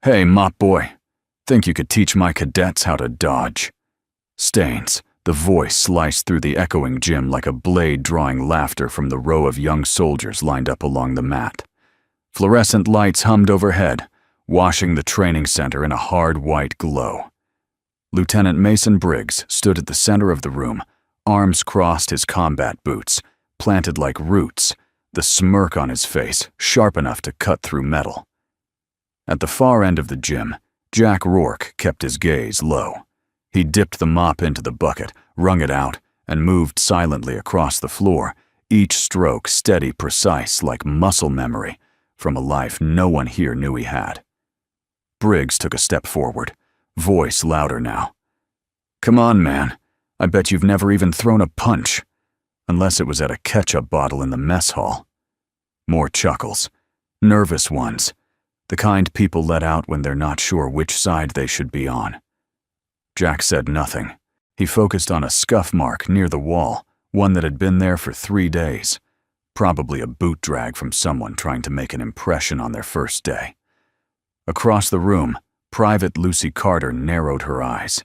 "Hey, mop boy. Think you could teach my cadets how to dodge?" Staines, the voice sliced through the echoing gym like a blade drawing laughter from the row of young soldiers lined up along the mat. Fluorescent lights hummed overhead, washing the training center in a hard white glow. Lieutenant Mason Briggs stood at the center of the room, arms crossed, his combat boots planted like roots, the smirk on his face sharp enough to cut through metal. At the far end of the gym, Jack Rourke kept his gaze low. He dipped the mop into the bucket, wrung it out, and moved silently across the floor, each stroke steady, precise, like muscle memory from a life no one here knew he had. Briggs took a step forward, voice louder now. "Come on, man. I bet you've never even thrown a punch. Unless it was at a ketchup bottle in the mess hall." More chuckles. Nervous ones. The kind people let out when they're not sure which side they should be on. Jack said nothing. He focused on a scuff mark near the wall, one that had been there for 3 days. Probably a boot drag from someone trying to make an impression on their first day. Across the room, Private Lucy Carter narrowed her eyes.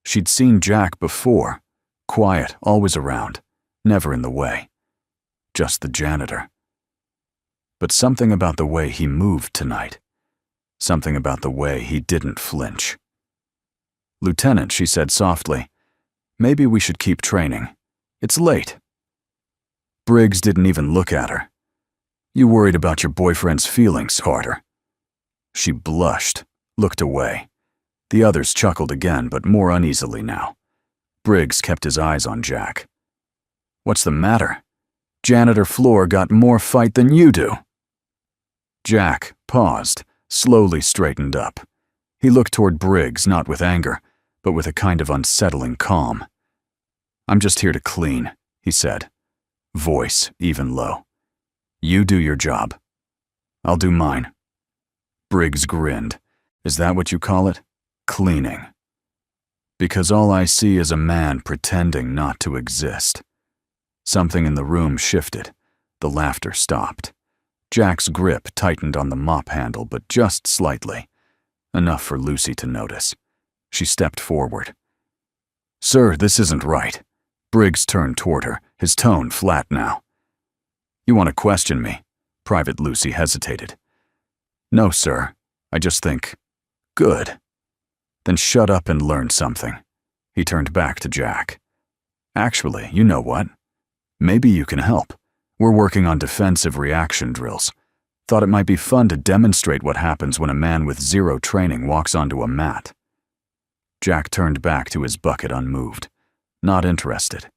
She'd seen Jack before, quiet, always around, never in the way. Just the janitor. But something about the way he moved tonight. Something about the way he didn't flinch. "Lieutenant," she said softly, "maybe we should keep training. It's late." Briggs didn't even look at her. "You worried about your boyfriend's feelings, Carter?" She blushed, looked away. The others chuckled again, but more uneasily now. Briggs kept his eyes on Jack. "What's the matter? Janitor Floor got more fight than you do." Jack paused, slowly straightened up. He looked toward Briggs, not with anger, but with a kind of unsettling calm. "I'm just here to clean," he said, voice even low. "You do your job. I'll do mine." Briggs grinned. "Is that what you call it? Cleaning?" "Because all I see is a man pretending not to exist." Something in the room shifted. The laughter stopped. Jack's grip tightened on the mop handle, but just slightly. Enough for Lucy to notice. She stepped forward. "Sir, this isn't right." Briggs turned toward her, his tone flat now. "You want to question me?" Private Lucy hesitated. "No, sir. I just think, good." "Then shut up and learn something." He turned back to Jack. "Actually, you know what? Maybe you can help. We're working on defensive reaction drills. Thought it might be fun to demonstrate what happens when a man with 0 training walks onto a mat." Jack turned back to his bucket unmoved, not interested.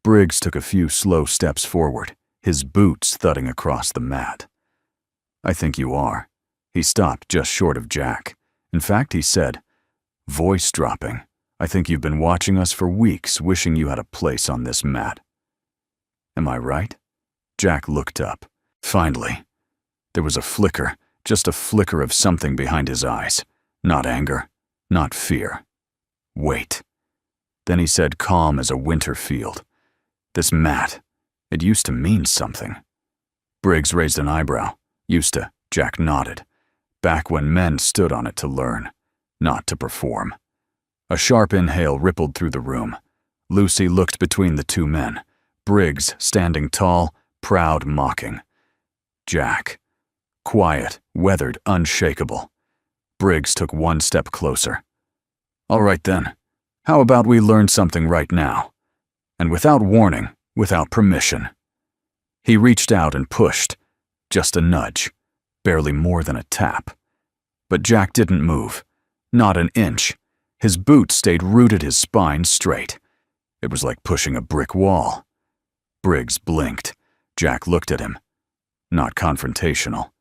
Briggs took a few slow steps forward, his boots thudding across the mat. "I think you are." He stopped just short of Jack. In fact, he said, voice dropping, "I think you've been watching us for weeks, wishing you had a place on this mat." "Am I right?" Jack looked up. Finally. There was a flicker, just a flicker of something behind his eyes. Not anger, not fear. Wait. Then he said, calm as a winter field, "This mat, it used to mean something." Briggs raised an eyebrow. "Used to," Jack nodded. "Back when men stood on it to learn, not to perform." A sharp inhale rippled through the room. Lucy looked between the two men. Briggs standing tall, proud, mocking. Jack. Quiet, weathered, unshakable. Briggs took one step closer. "All right then. How about we learn something right now? And without warning, without permission." He reached out and pushed. Just a nudge. Barely more than a tap. But Jack didn't move. Not an inch. His boot stayed rooted, his spine straight. It was like pushing a brick wall. Briggs blinked. Jack looked at him. Not confrontational.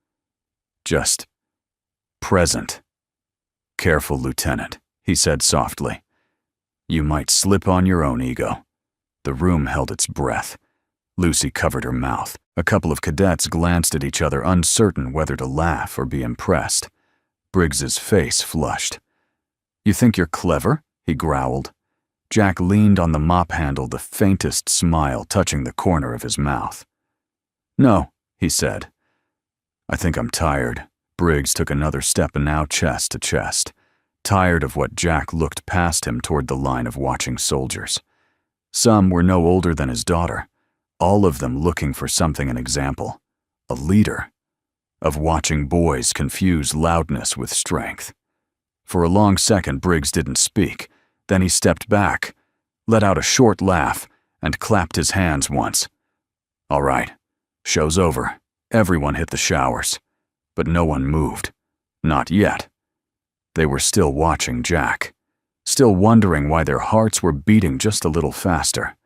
Just present. "Careful, Lieutenant," he said softly. "You might slip on your own ego." The room held its breath. Lucy covered her mouth. A couple of cadets glanced at each other, uncertain whether to laugh or be impressed. Briggs's face flushed. "You think you're clever?" he growled. Jack leaned on the mop handle, the faintest smile touching the corner of his mouth. "No," he said. "I think I'm tired. Briggs took another step and now chest to chest, tired of what Jack looked past him toward the line of watching soldiers. Some were no older than his daughter, all of them looking for something an example, a leader, of watching boys confuse loudness with strength. For a long second, Briggs didn't speak. Then he stepped back, let out a short laugh, and clapped his hands once. All right, show's over. Everyone hit the showers. But no one moved. Not yet. They were still watching Jack, still wondering why their hearts were beating just a little faster,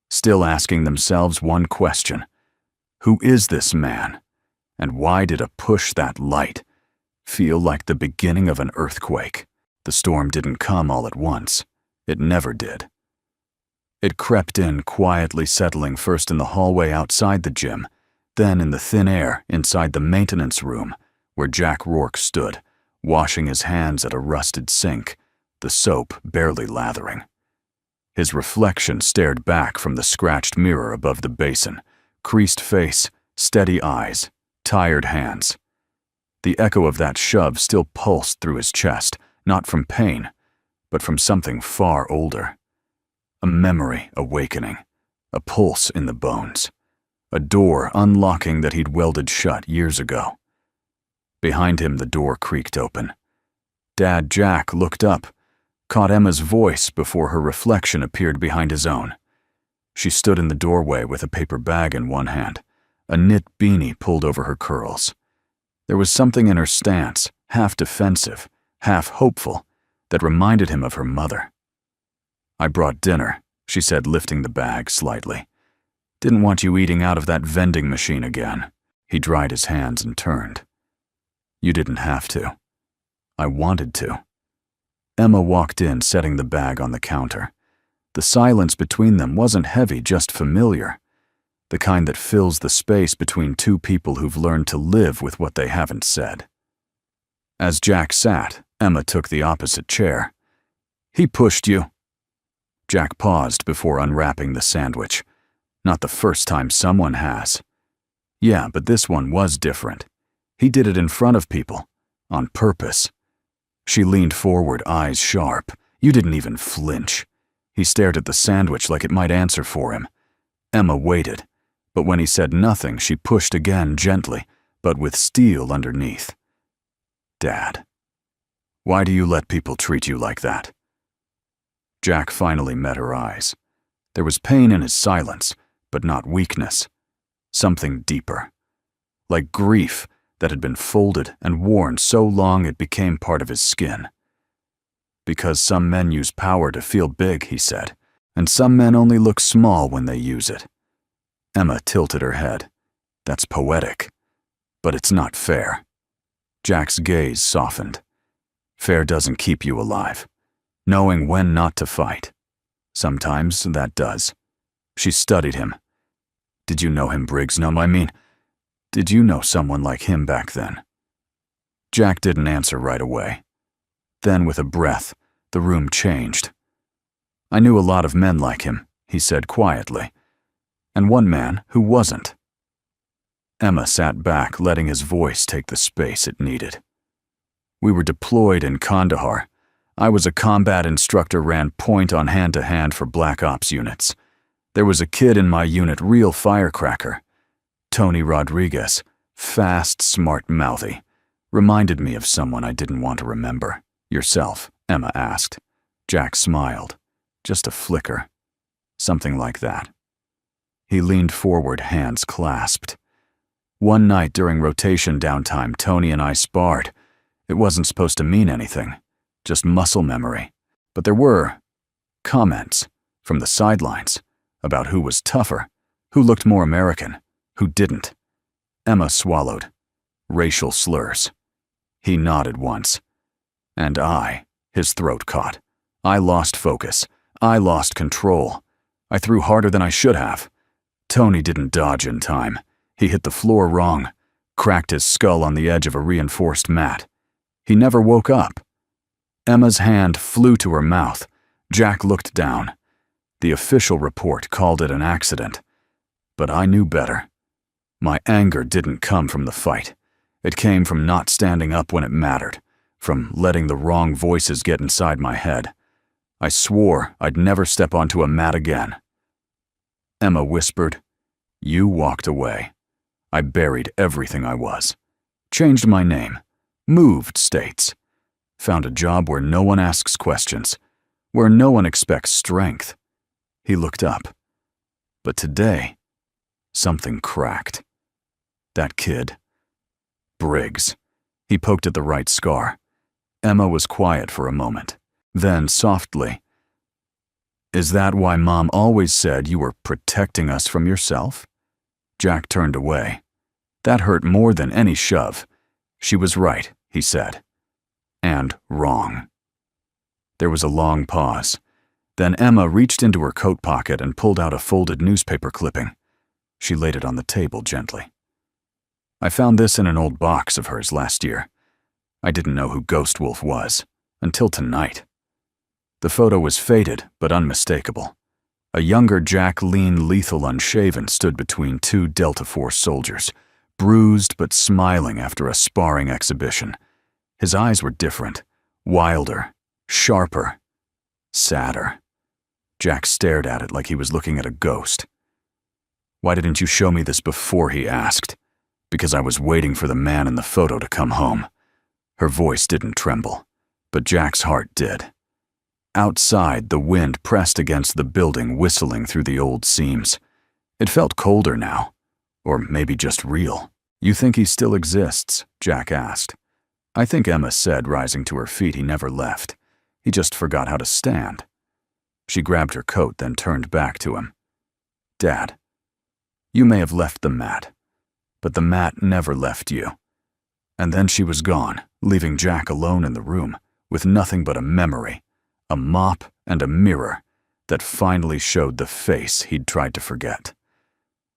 still asking themselves one question. Who is this man? And why did a push that light feel like the beginning of an earthquake? The storm didn't come all at once. It never did. It crept in, quietly settling first in the hallway outside the gym, then in the thin air inside the maintenance room where Jack Rourke stood, washing his hands at a rusted sink, the soap barely lathering. His reflection stared back from the scratched mirror above the basin, creased face, steady eyes, tired hands. The echo of that shove still pulsed through his chest, not from pain, but from something far older. A memory awakening, a pulse in the bones, a door unlocking that he'd welded shut years ago. Behind him, the door creaked open. Dad Jack looked up, caught Emma's voice before her reflection appeared behind his own. She stood in the doorway with a paper bag in one hand, a knit beanie pulled over her curls. There was something in her stance, half defensive, half hopeful, that reminded him of her mother. I brought dinner, she said, lifting the bag slightly. Didn't want you eating out of that vending machine again. He dried his hands and turned. You didn't have to. I wanted to. Emma walked in, setting the bag on the counter. The silence between them wasn't heavy, just familiar. The kind that fills the space between two people who've learned to live with what they haven't said. As Jack sat, Emma took the opposite chair. He pushed you. Jack paused before unwrapping the sandwich. Not the first time someone has. Yeah, but this one was different. He did it in front of people, on purpose. She leaned forward, eyes sharp. You didn't even flinch. He stared at the sandwich like it might answer for him. Emma waited, but when he said nothing, she pushed again gently, but with steel underneath. Dad, why do you let people treat you like that? Jack finally met her eyes. There was pain in his silence, but not weakness. Something deeper. Like grief that had been folded and worn so long it became part of his skin. Because some men use power to feel big, he said, and some men only look small when they use it. Emma tilted her head. That's poetic. But it's not fair. Jack's gaze softened. Fair doesn't keep you alive. Knowing when not to fight. Sometimes that does. She studied him. Did you know him, Briggs? No, I mean, did you know someone like him back then? Jack didn't answer right away. Then, with a breath, the room changed. I knew a lot of men like him, he said quietly, and one man who wasn't. Emma sat back, letting his voice take the space it needed. We were deployed in Kandahar. I was a combat instructor, ran point on hand-to-hand for Black Ops units. There was a kid in my unit, real firecracker. Tony Rodriguez, fast, smart, mouthy. Reminded me of someone I didn't want to remember. Yourself, Emma asked. Jack smiled. Just a flicker. Something like that. He leaned forward, hands clasped. One night during rotation downtime, Tony and I sparred. It wasn't supposed to mean anything, just muscle memory. But there were comments from the sidelines about who was tougher, who looked more American, who didn't. Emma swallowed. Racial slurs. He nodded once. And his throat caught. I lost focus. I lost control. I threw harder than I should have. Tony didn't dodge in time. He hit the floor wrong, cracked his skull on the edge of a reinforced mat. He never woke up. Emma's hand flew to her mouth. Jack looked down. The official report called it an accident. But I knew better. My anger didn't come from the fight. It came from not standing up when it mattered, from letting the wrong voices get inside my head. I swore I'd never step onto a mat again. Emma whispered. You walked away. I buried everything I was. Changed my name. Moved states. Found a job where no one asks questions, where no one expects strength. He looked up. But today, something cracked. That kid. Briggs. He poked at the right scar. Emma was quiet for a moment. Then, softly, Is that why Mom always said you were protecting us from yourself? Jack turned away. That hurt more than any shove. She was right, he said. And wrong. There was a long pause. Then Emma reached into her coat pocket and pulled out a folded newspaper clipping. She laid it on the table gently. I found this in an old box of hers last year. I didn't know who Ghost Wolf was, until tonight. The photo was faded, but unmistakable. A younger Jack, lean, lethal, unshaven, stood between two Delta Force soldiers, bruised but smiling after a sparring exhibition. His eyes were different, wilder, sharper, sadder. Jack stared at it like he was looking at a ghost. Why didn't you show me this before, he asked. Because I was waiting for the man in the photo to come home. Her voice didn't tremble, but Jack's heart did. Outside, the wind pressed against the building, whistling through the old seams. It felt colder now, or maybe just real. You think he still exists? Jack asked. I think Emma said, rising to her feet. He never left. He just forgot how to stand. She grabbed her coat, then turned back to him. Dad, you may have left the mat, but the mat never left you. And then she was gone, leaving Jack alone in the room, with nothing but a memory, a mop and a mirror that finally showed the face he'd tried to forget.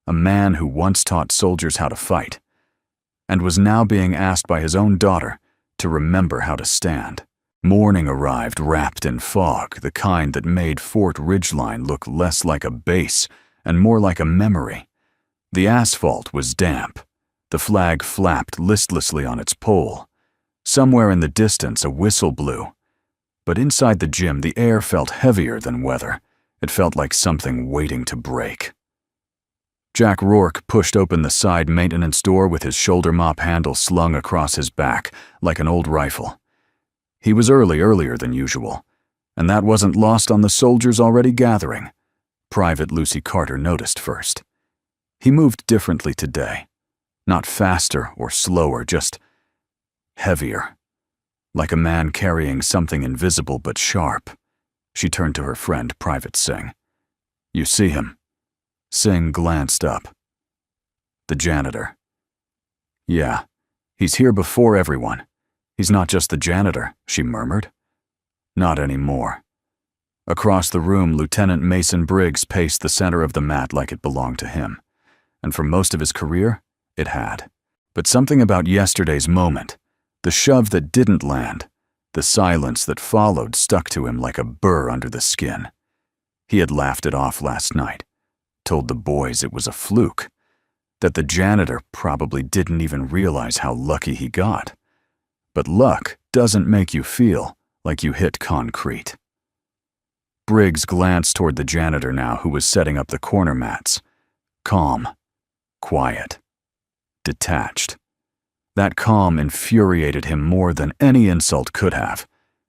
A man who once taught soldiers how to fight, and was now being asked by his own daughter to remember how to stand. Morning arrived wrapped in fog, the kind that made Fort Ridgeline look less like a base and more like a memory. The asphalt was damp. The flag flapped listlessly on its pole. Somewhere in the distance, a whistle blew. But inside the gym, the air felt heavier than weather. It felt like something waiting to break. Jack Rourke pushed open the side maintenance door with his shoulder mop handle slung across his back like an old rifle. He was earlier than usual, and that wasn't lost on the soldiers already gathering. Private Lucy Carter noticed first. He moved differently today. Not faster or slower, just heavier. Like a man carrying something invisible but sharp. She turned to her friend, Private Singh. You see him? Singh glanced up. The janitor. Yeah, he's here before everyone. He's not just the janitor, she murmured. Not anymore. Across the room, Lieutenant Mason Briggs paced the center of the mat like it belonged to him. And for most of his career, it had. But something about yesterday's moment, the shove that didn't land, the silence that followed, stuck to him like a burr under the skin. He had laughed it off last night, told the boys it was a fluke, that the janitor probably didn't even realize how lucky he got. But luck doesn't make you feel like you hit concrete. Briggs glanced toward the janitor now, who was setting up the corner mats. Calm, quiet, detached. That calm infuriated him more than any insult could have.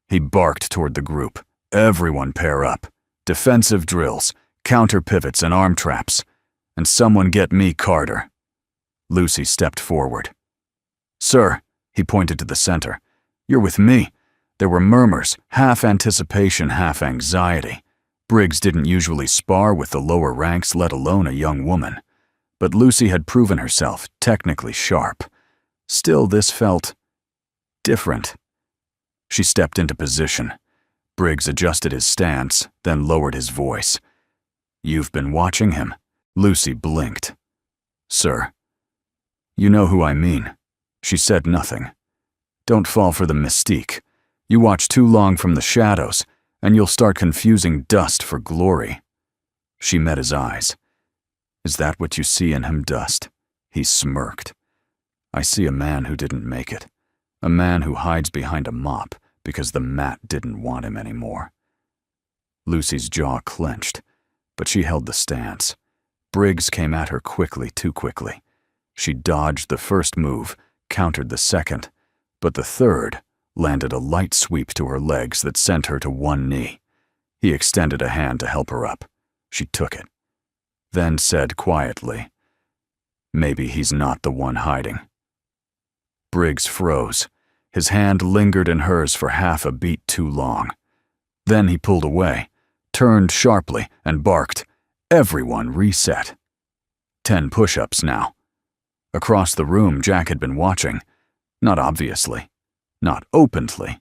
He barked toward the group. Everyone pair up. Defensive drills, counter pivots and arm traps. And someone get me Carter. Lucy stepped forward. Sir, he pointed to the center. You're with me. There were murmurs, half anticipation, half anxiety. Briggs didn't usually spar with the lower ranks, let alone a young woman. But Lucy had proven herself technically sharp. Still, this felt different. She stepped into position. Briggs adjusted his stance, then lowered his voice. You've been watching him? Lucy blinked. Sir. You know who I mean. She said nothing. Don't fall for the mystique. You watch too long from the shadows, and you'll start confusing dust for glory. She met his eyes. Is that what you see in him, Dust? He smirked. I see a man who didn't make it. A man who hides behind a mop because the mat didn't want him anymore." Lucy's jaw clenched, but she held the stance. Briggs came at her quickly, too quickly. She dodged the first move, countered the second, but the third landed a light sweep to her legs that sent her to one knee. He extended a hand to help her up. She took it, then said quietly, "Maybe he's not the one hiding." Briggs froze. His hand lingered in hers for half a beat too long. Then he pulled away, turned sharply, and barked, "Everyone reset." 10 push-ups now. Across the room, Jack had been watching. Not obviously, not openly,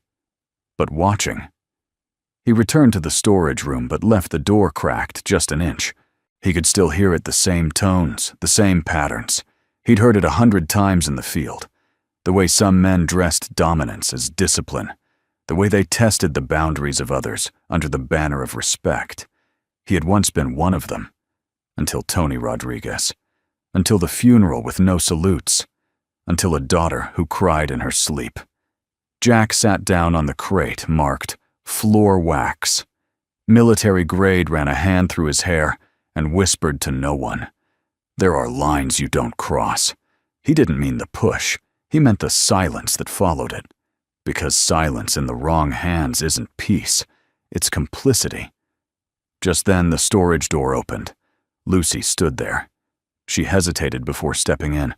but watching. He returned to the storage room but left the door cracked just an inch. He could still hear it, the same tones, the same patterns. He'd heard it 100 times in the field. The way some men dressed dominance as discipline. The way they tested the boundaries of others under the banner of respect. He had once been one of them. Until Tony Rodriguez. Until the funeral with no salutes. Until a daughter who cried in her sleep. Jack sat down on the crate marked "Floor Wax." Military grade ran a hand through his hair and whispered to no one. "There are lines you don't cross." He didn't mean the push. He meant the silence that followed it. Because silence in the wrong hands isn't peace. It's complicity. Just then the storage door opened. Lucy stood there. She hesitated before stepping in.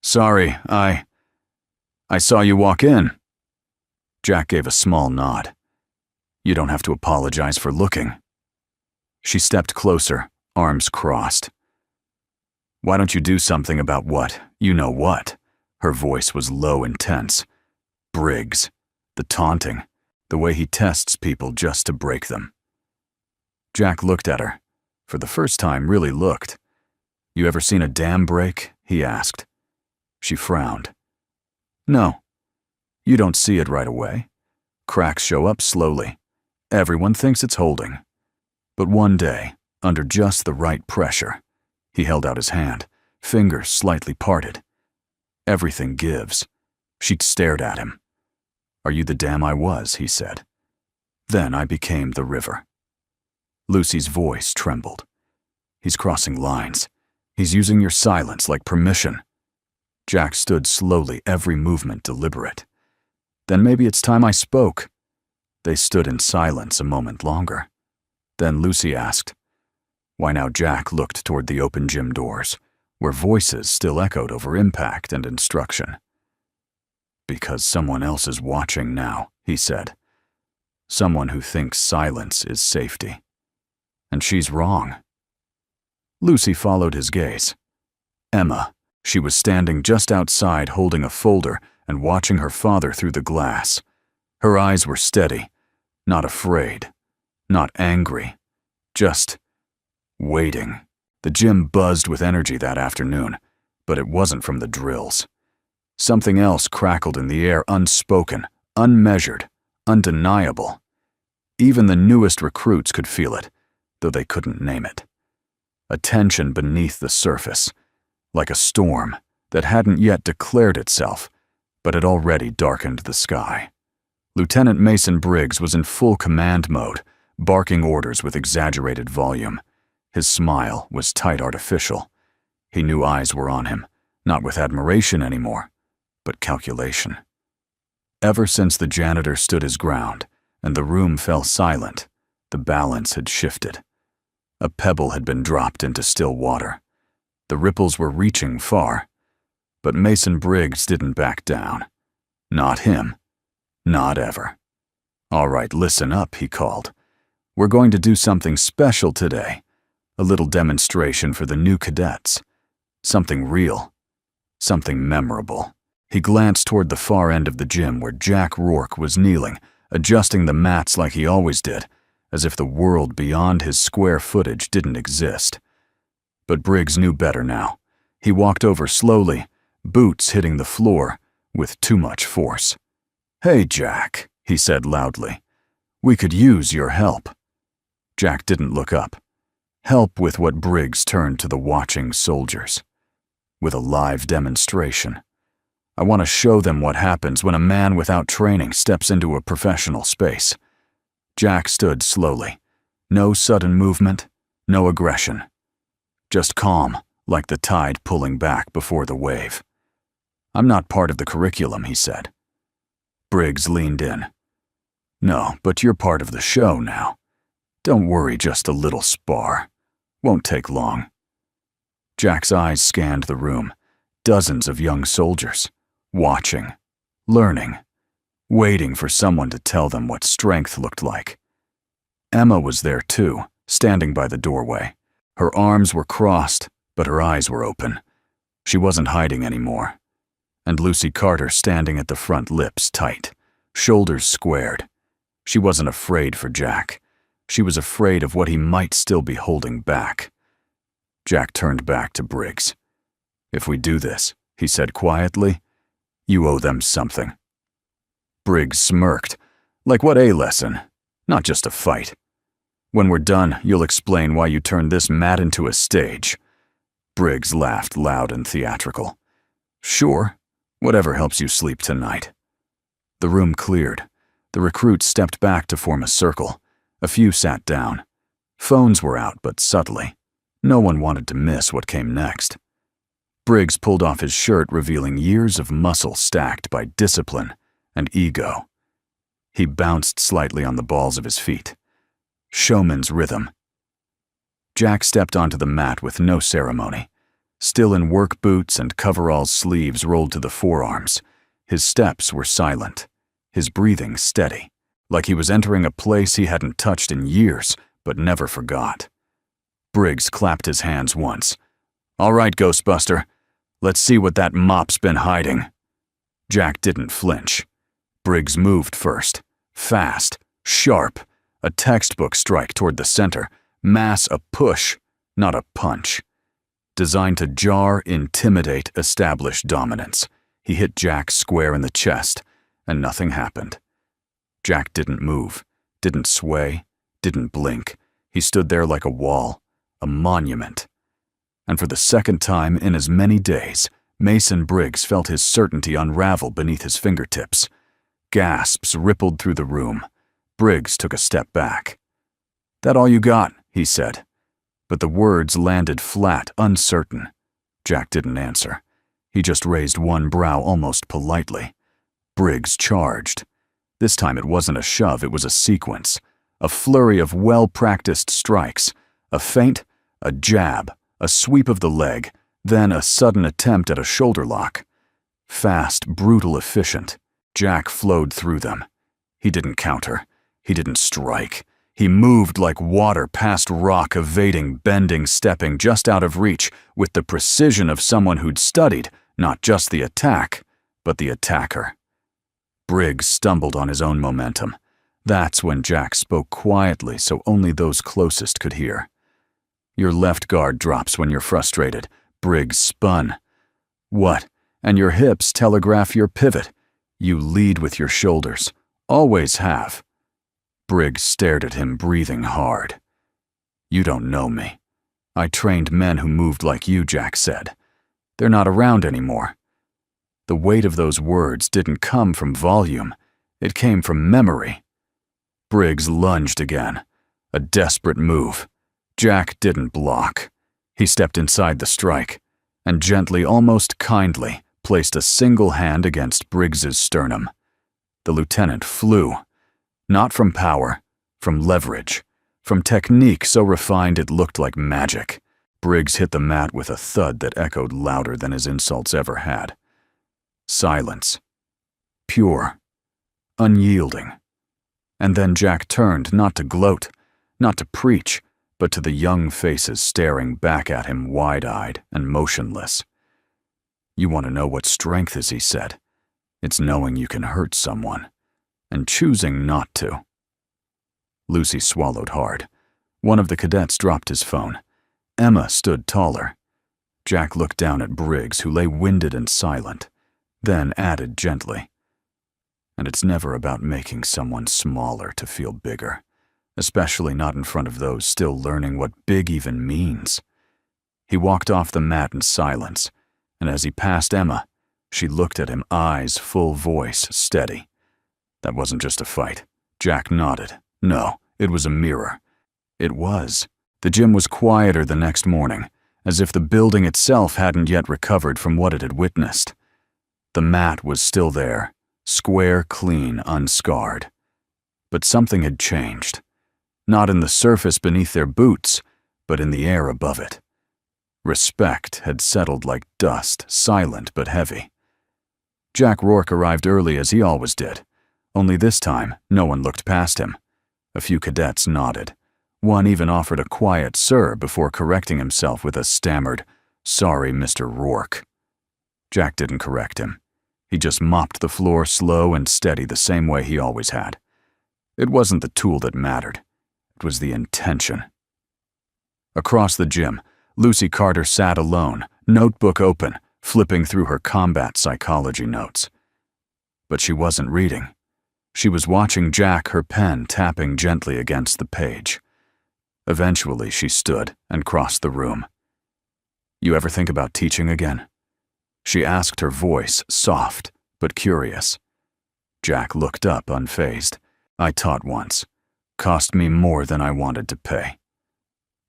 "Sorry, I saw you walk in." Jack gave a small nod. "You don't have to apologize for looking." She stepped closer, arms crossed. "Why don't you do something about what? You know what?" Her voice was low and tense. Briggs. The taunting. The way he tests people just to break them. Jack looked at her. For the first time, really looked. "You ever seen a dam break?" he asked. She frowned. "No. You don't see it right away. Cracks show up slowly. Everyone thinks it's holding. But one day, under just the right pressure," he held out his hand, fingers slightly parted. "Everything gives." She stared at him. "Are you the dam I was?" he said. "Then I became the river." Lucy's voice trembled. "He's crossing lines. He's using your silence like permission." Jack stood slowly, every movement deliberate. "Then maybe it's time I spoke." They stood in silence a moment longer. Then Lucy asked. Why now Jack looked toward the open gym doors, where voices still echoed over impact and instruction. "Because someone else is watching now," he said. "Someone who thinks silence is safety. And she's wrong." Lucy followed his gaze. Emma. She was standing just outside holding a folder and watching her father through the glass. Her eyes were steady, not afraid, not angry, just waiting. The gym buzzed with energy that afternoon, but it wasn't from the drills. Something else crackled in the air, unspoken, unmeasured, undeniable. Even the newest recruits could feel it, though they couldn't name it. A tension beneath the surface, like a storm that hadn't yet declared itself, but had already darkened the sky. Lieutenant Mason Briggs was in full command mode, barking orders with exaggerated volume. His smile was tight artificial. He knew eyes were on him, not with admiration anymore, but calculation. Ever since the janitor stood his ground and the room fell silent, the balance had shifted. A pebble had been dropped into still water. The ripples were reaching far, but Mason Briggs didn't back down. Not him. Not ever. "All right, listen up," he called. "We're going to do something special today. A little demonstration for the new cadets. Something real. Something memorable." He glanced toward the far end of the gym where Jack Rourke was kneeling, adjusting the mats like he always did, as if the world beyond his square footage didn't exist. But Briggs knew better now. He walked over slowly, boots hitting the floor, with too much force. "Hey, Jack," he said loudly. "We could use your help." Jack didn't look up. Help with what Briggs turned to the watching soldiers. with a live demonstration. I want to show them what happens when a man without training steps into a professional space. Jack stood slowly. No sudden movement, no aggression. Just calm, like the tide pulling back before the wave. "I'm not part of the curriculum," he said. Briggs leaned in. "No, but you're part of the show now. Don't worry, just a little spar. Won't take long." Jack's eyes scanned the room. Dozens of young soldiers. Watching. Learning. Waiting for someone to tell them what strength looked like. Emma was there too, standing by the doorway. Her arms were crossed, but her eyes were open. She wasn't hiding anymore. And Lucy Carter standing at the front, lips tight, shoulders squared. She wasn't afraid for Jack. She was afraid of what he might still be holding back. Jack turned back to Briggs. "If we do this," he said quietly, "you owe them something." Briggs smirked. "Like what a lesson? Not just a fight. When we're done, you'll explain why you turned this mat into a stage." Briggs laughed loud and theatrical. "Sure, whatever helps you sleep tonight." The room cleared. The recruits stepped back to form a circle. A few sat down. Phones were out, but subtly. No one wanted to miss what came next. Briggs pulled off his shirt, revealing years of muscle stacked by discipline and ego. He bounced slightly on the balls of his feet. Showman's rhythm. Jack stepped onto the mat with no ceremony. Still in work boots and coveralls, sleeves rolled to the forearms. His steps were silent, his breathing steady, like he was entering a place he hadn't touched in years, but never forgot. Briggs clapped his hands once. "All right, Ghostbuster. Let's see what that mop's been hiding." Jack didn't flinch. Briggs moved first. Fast, sharp, a textbook strike toward the center. Mass a push, not a punch. Designed to jar, intimidate, establish dominance. He hit Jack square in the chest, and nothing happened. Jack didn't move, didn't sway, didn't blink. He stood there like a wall, a monument. And for the second time in as many days, Mason Briggs felt his certainty unravel beneath his fingertips. Gasps rippled through the room. Briggs took a step back. "That all you got?" he said. But the words landed flat, uncertain. Jack didn't answer. He just raised one brow almost politely. Briggs charged. This time it wasn't a shove, it was a sequence. A flurry of well-practiced strikes. A feint, a jab, a sweep of the leg, then a sudden attempt at a shoulder lock. Fast, brutal, efficient. Jack flowed through them. He didn't counter. He didn't strike. He moved like water past rock, evading, bending, stepping just out of reach, with the precision of someone who'd studied not just the attack, but the attacker. Briggs stumbled on his own momentum. That's when Jack spoke quietly so only those closest could hear. "Your left guard drops when you're frustrated." Briggs spun. "What? And your hips telegraph your pivot. You lead with your shoulders. Always have." Briggs stared at him, breathing hard. "You don't know me. I trained men who moved like you," Jack said. "They're not around anymore." The weight of those words didn't come from volume. It came from memory. Briggs lunged again. A desperate move. Jack didn't block. He stepped inside the strike, and gently, almost kindly, placed a single hand against Briggs's sternum. The lieutenant flew. Not from power, from leverage, from technique so refined it looked like magic. Briggs hit the mat with a thud that echoed louder than his insults ever had. Silence. Pure. Unyielding. And then Jack turned, not to gloat, not to preach, but to the young faces staring back at him wide-eyed and motionless. "You want to know what strength is," he said. "It's knowing you can hurt someone, and choosing not to." Lucy swallowed hard. One of the cadets dropped his phone. Emma stood taller. Jack looked down at Briggs, who lay winded and silent, then added gently, "And it's never about making someone smaller to feel bigger, especially not in front of those still learning what big even means." He walked off the mat in silence, and as he passed Emma, she looked at him, eyes full, voice steady. That wasn't just a fight. Jack nodded. No, it was a mirror. It was. The gym was quieter the next morning, as if the building itself hadn't yet recovered from what it had witnessed. The mat was still there, square, clean, unscarred. But something had changed. Not in the surface beneath their boots, but in the air above it. Respect had settled like dust, silent but heavy. Jack Rourke arrived early as he always did, only this time no one looked past him. A few cadets nodded. One even offered a quiet "sir" before correcting himself with a stammered, "Sorry, Mr. Rourke." Jack didn't correct him. He just mopped the floor slow and steady the same way he always had. It wasn't the tool that mattered. It was the intention. Across the gym, Lucy Carter sat alone, notebook open, flipping through her combat psychology notes. But she wasn't reading. She was watching Jack, her pen tapping gently against the page. Eventually, she stood and crossed the room. "You ever think about teaching again?" She asked, her voice soft but curious. Jack looked up, unfazed. "I taught once. Cost me more than I wanted to pay."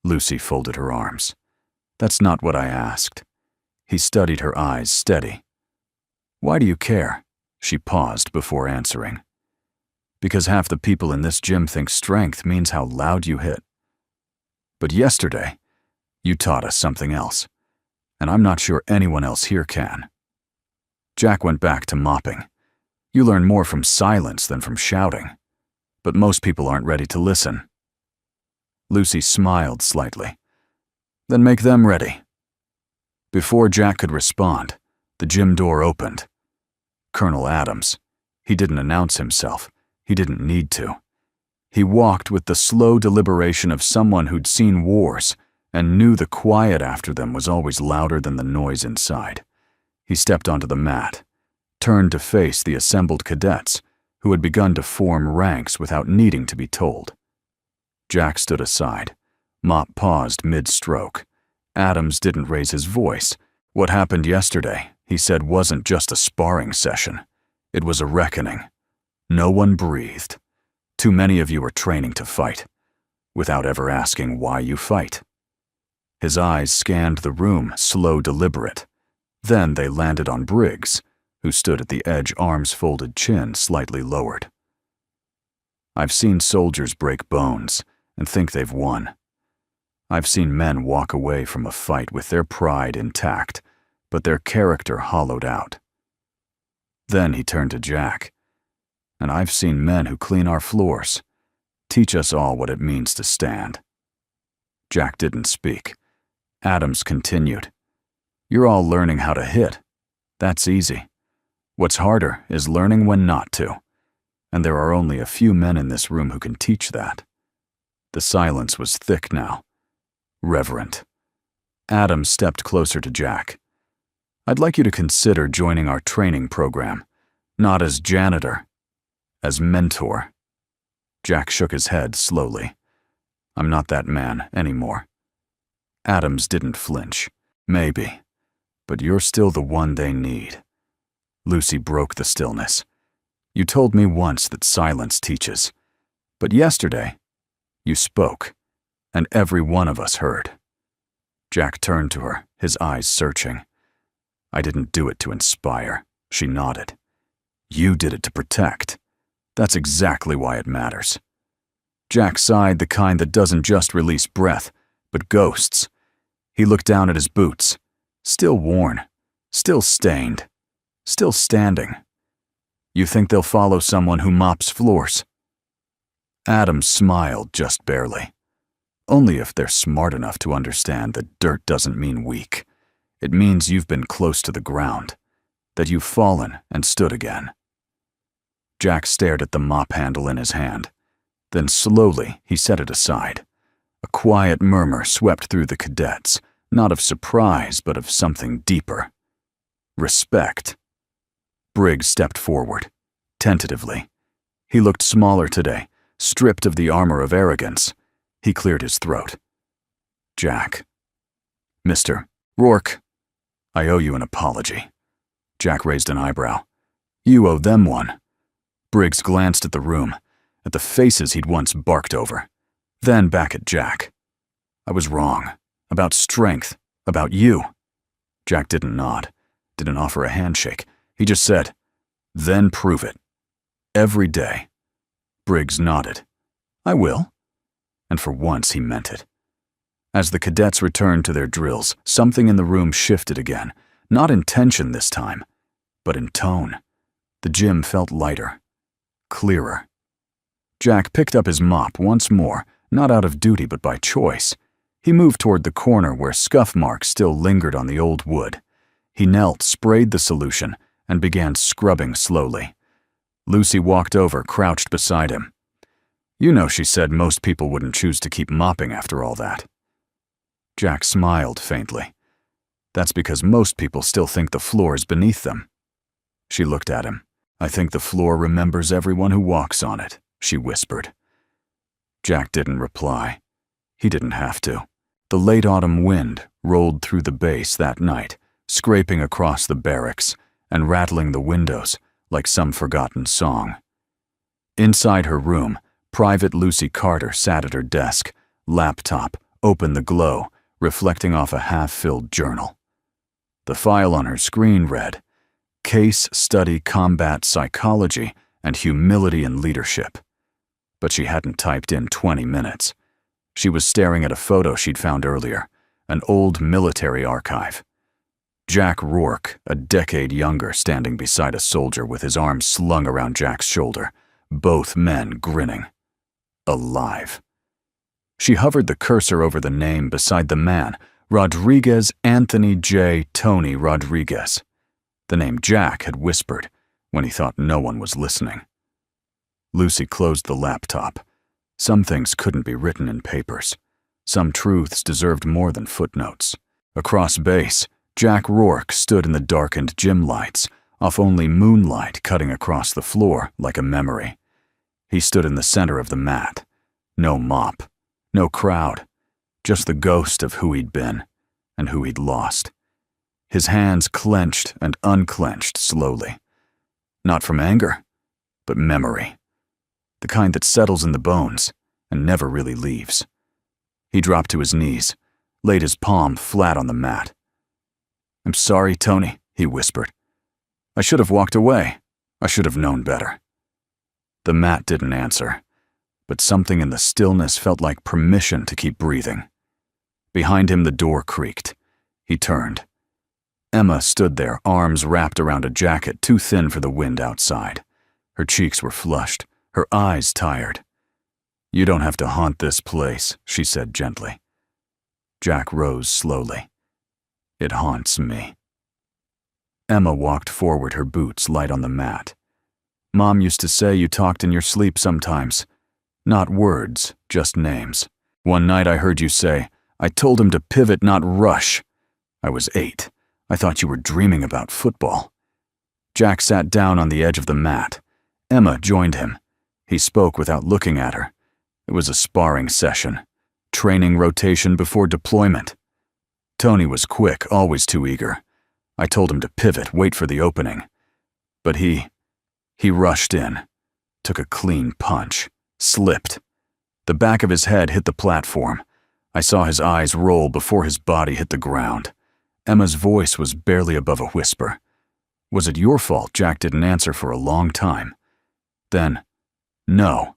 Lucy folded her arms. "That's not what I asked." He studied her eyes, steady. "Why do you care?" She paused before answering. "Because half the people in this gym think strength means how loud you hit. But yesterday, you taught us something else, and I'm not sure anyone else here can." Jack went back to mopping. "You learn more from silence than from shouting, but most people aren't ready to listen." Lucy smiled slightly. "Then make them ready." Before Jack could respond, the gym door opened. Colonel Adams. He didn't announce himself. He didn't need to. He walked with the slow deliberation of someone who'd seen wars and knew the quiet after them was always louder than the noise inside. He stepped onto the mat, turned to face the assembled cadets who had begun to form ranks without needing to be told. Jack stood aside. Mop paused mid-stroke. Adams didn't raise his voice. What happened yesterday, he said, wasn't just a sparring session. It was a reckoning. No one breathed. Too many of you are training to fight, without ever asking why you fight. His eyes scanned the room, slow, deliberate. Then they landed on Briggs, who stood at the edge, arms folded, chin slightly lowered. "I've seen soldiers break bones and think they've won. I've seen men walk away from a fight with their pride intact, but their character hollowed out." Then he turned to Jack. "And I've seen men who clean our floors, teach us all what it means to stand." Jack didn't speak. Adams continued. "You're all learning how to hit. That's easy. What's harder is learning when not to. And there are only a few men in this room who can teach that." The silence was thick now. Reverent. Adams stepped closer to Jack. "I'd like you to consider joining our training program, not as janitor, as mentor." Jack shook his head slowly. "I'm not that man anymore." Adams didn't flinch. "Maybe, but you're still the one they need." Lucy broke the stillness. "You told me once that silence teaches, but yesterday, you spoke, and every one of us heard." Jack turned to her, his eyes searching. "I didn't do it to inspire," she nodded. "You did it to protect. That's exactly why it matters." Jack sighed, the kind that doesn't just release breath, but ghosts. He looked down at his boots. Still worn, still stained, still standing. "You think they'll follow someone who mops floors?" Adams smiled just barely. "Only if they're smart enough to understand that dirt doesn't mean weak. It means you've been close to the ground, that you've fallen and stood again." Jack stared at the mop handle in his hand. Then slowly he set it aside. A quiet murmur swept through the cadets, not of surprise but of something deeper. Respect. Briggs stepped forward, tentatively. He looked smaller today, stripped of the armor of arrogance. He cleared his throat. "Jack." "Mr. Rourke." I owe you an apology. Jack raised an eyebrow. You owe them one. Briggs glanced at the room, at the faces he'd once barked over, then back at Jack. I was wrong. About strength. About you. Jack didn't nod, didn't offer a handshake. He just said, then prove it. Every day. Briggs nodded. I will. And for once he meant it. As the cadets returned to their drills, something in the room shifted again, not in tension this time, but in tone. The gym felt lighter, clearer. Jack picked up his mop once more, not out of duty but by choice. He moved toward the corner where scuff marks still lingered on the old wood. He knelt, sprayed the solution, and began scrubbing slowly. Lucy walked over, crouched beside him. You know she said most people wouldn't choose to keep mopping after all that. Jack smiled faintly. That's because most people still think the floor is beneath them. She looked at him. I think the floor remembers everyone who walks on it, she whispered. Jack didn't reply. He didn't have to. The late autumn wind rolled through the base that night, scraping across the barracks and rattling the windows like some forgotten song. Inside her room, Private Lucy Carter sat at her desk, laptop, open the glow, reflecting off a half-filled journal. The file on her screen read, Case Study Combat Psychology and Humility in Leadership. But she hadn't typed in 20 minutes. She was staring at a photo she'd found earlier, an old military archive. Jack Rourke, a decade younger, standing beside a soldier with his arms slung around Jack's shoulder, both men grinning. Alive. She hovered the cursor over the name beside the man, Rodriguez Anthony J. Tony Rodriguez. The name Jack had whispered when he thought no one was listening. Lucy closed the laptop. Some things couldn't be written in papers. Some truths deserved more than footnotes. Across base, Jack Rourke stood in the darkened gym lights, off only moonlight cutting across the floor like a memory. He stood in the center of the mat. No mop, no crowd, just the ghost of who he'd been and who he'd lost. His hands clenched and unclenched slowly. Not from anger, but memory. The kind that settles in the bones and never really leaves. He dropped to his knees, laid his palm flat on the mat. I'm sorry, Tony, he whispered. I should have walked away. I should have known better. The mat didn't answer, but something in the stillness felt like permission to keep breathing. Behind him, the door creaked. He turned. Emma stood there, arms wrapped around a jacket too thin for the wind outside. Her cheeks were flushed, her eyes tired. You don't have to haunt this place, she said gently. Jack rose slowly. It haunts me. Emma walked forward, her boots light on the mat. Mom used to say you talked in your sleep sometimes. Not words, just names. One night I heard you say, I told him to pivot, not rush. I was 8. I thought you were dreaming about football. Jack sat down on the edge of the mat. Emma joined him. He spoke without looking at her. It was a sparring session. Training rotation before deployment. Tony was quick, always too eager. I told him to pivot, wait for the opening. But he rushed in, took a clean punch, slipped. The back of his head hit the platform. I saw his eyes roll before his body hit the ground. Emma's voice was barely above a whisper. Was it your fault Jack didn't answer for a long time? Then, no.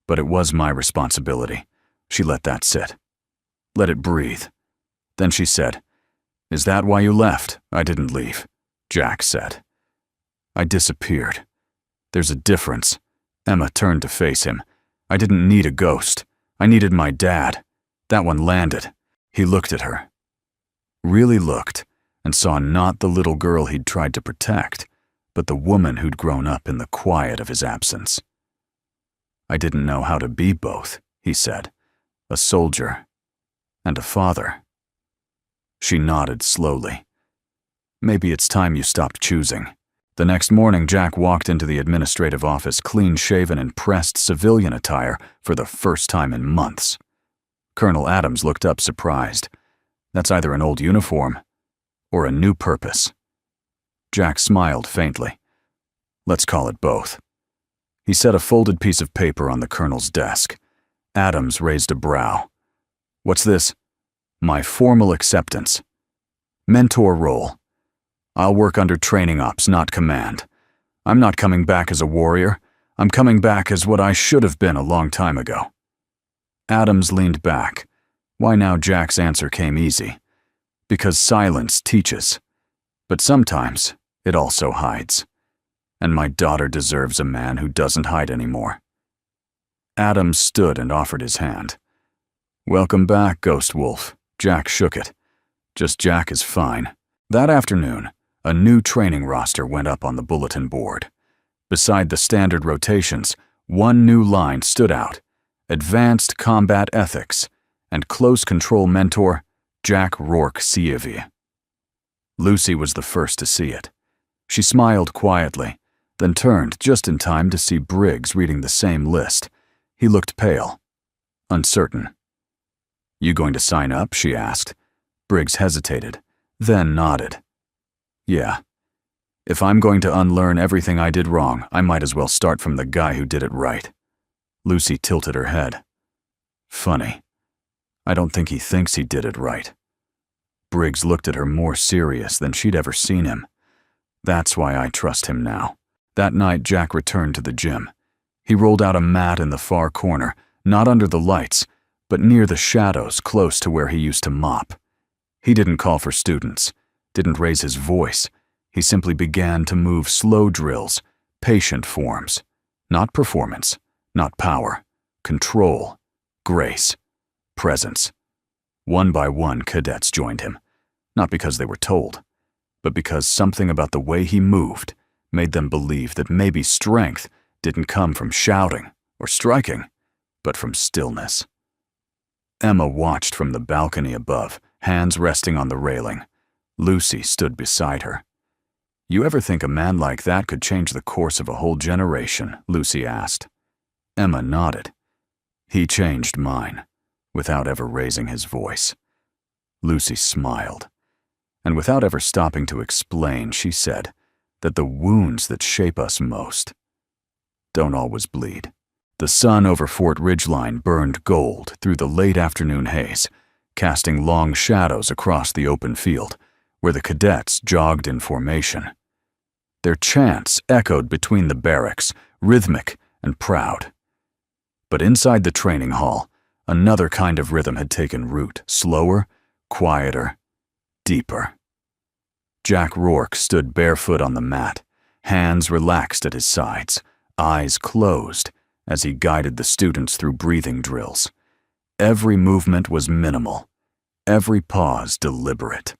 But it was my responsibility. She let that sit. Let it breathe. Then she said, Is that why you left? I didn't leave, Jack said. I disappeared. There's a difference. Emma turned to face him. I didn't need a ghost. I needed my dad. That one landed. He looked at her. Really looked, and saw not the little girl he'd tried to protect, but the woman who'd grown up in the quiet of his absence. I didn't know how to be both, he said. A soldier and a father. She nodded slowly. Maybe it's time you stopped choosing. The next morning, Jack walked into the administrative office clean-shaven in pressed civilian attire for the first time in months. Colonel Adams looked up surprised. That's either an old uniform or a new purpose? Jack smiled faintly. Let's call it both. He set a folded piece of paper on the colonel's desk. Adams raised a brow. What's this? My formal acceptance. Mentor role. I'll work under training ops, not command. I'm not coming back as a warrior. I'm coming back as what I should have been a long time ago. Adams leaned back. Why now Jack's answer came easy. Because silence teaches. But sometimes it also hides. And my daughter deserves a man who doesn't hide anymore. Adams stood and offered his hand. Welcome back, Ghost Wolf. Jack shook it. Just Jack is fine. That afternoon, a new training roster went up on the bulletin board. Beside the standard rotations, one new line stood out. Advanced Combat Ethics and Close Control Mentor, Jack Rourke Sievie. Lucy was the first to see it. She smiled quietly, then turned just in time to see Briggs reading the same list. He looked pale, uncertain. You going to sign up? She asked. Briggs hesitated, then nodded. Yeah. If I'm going to unlearn everything I did wrong, I might as well start from the guy who did it right. Lucy tilted her head. Funny. I don't think he thinks he did it right. Briggs looked at her more serious than she'd ever seen him. That's why I trust him now. That night, Jack returned to the gym. He rolled out a mat in the far corner, not under the lights, but near the shadows close to where he used to mop. He didn't call for students, didn't raise his voice. He simply began to move slow drills, patient forms. Not performance, not power, control, grace, presence. One by one, cadets joined him, not because they were told, but because something about the way he moved made them believe that maybe strength didn't come from shouting or striking, but from stillness. Emma watched from the balcony above, hands resting on the railing. Lucy stood beside her. You ever think a man like that could change the course of a whole generation? Lucy asked. Emma nodded. He changed mine, without ever raising his voice. Lucy smiled, and without ever stopping to explain, she said that the wounds that shape us most don't always bleed. The sun over Fort Ridgeline burned gold through the late afternoon haze, casting long shadows across the open field, where the cadets jogged in formation. Their chants echoed between the barracks, rhythmic and proud. But inside the training hall, another kind of rhythm had taken root, slower, quieter, deeper. Jack Rourke stood barefoot on the mat, hands relaxed at his sides, eyes closed as he guided the students through breathing drills. Every movement was minimal, every pause deliberate.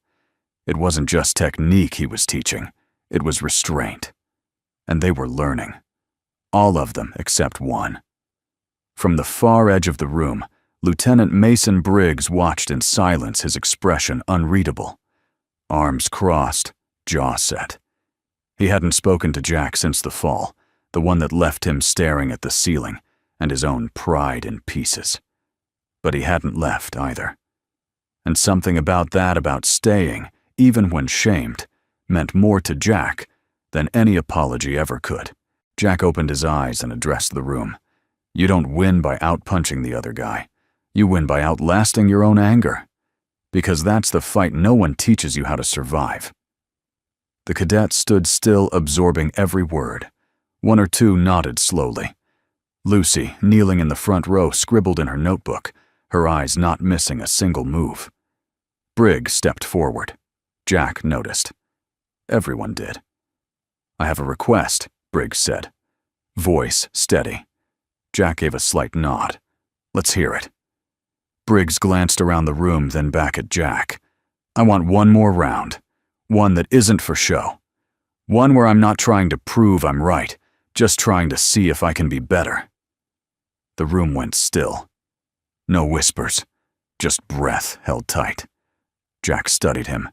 It wasn't just technique he was teaching, it was restraint. And they were learning. All of them except one. From the far edge of the room, Lieutenant Mason Briggs watched in silence, his expression unreadable. Arms crossed, jaw set. He hadn't spoken to Jack since the fall, the one that left him staring at the ceiling and his own pride in pieces. But he hadn't left either. And something about staying, even when shamed, meant more to Jack than any apology ever could. Jack opened his eyes and addressed the room. You don't win by outpunching the other guy. You win by outlasting your own anger. Because that's the fight no one teaches you how to survive. The cadet stood still, absorbing every word. One or two nodded slowly. Lucy, kneeling in the front row, scribbled in her notebook, her eyes not missing a single move. Briggs stepped forward. Jack noticed. Everyone did. I have a request, Briggs said. Voice steady. Jack gave a slight nod. Let's hear it. Briggs glanced around the room, then back at Jack. I want one more round. One that isn't for show. One where I'm not trying to prove I'm right, just trying to see if I can be better. The room went still. No whispers, just breath held tight. Jack studied him.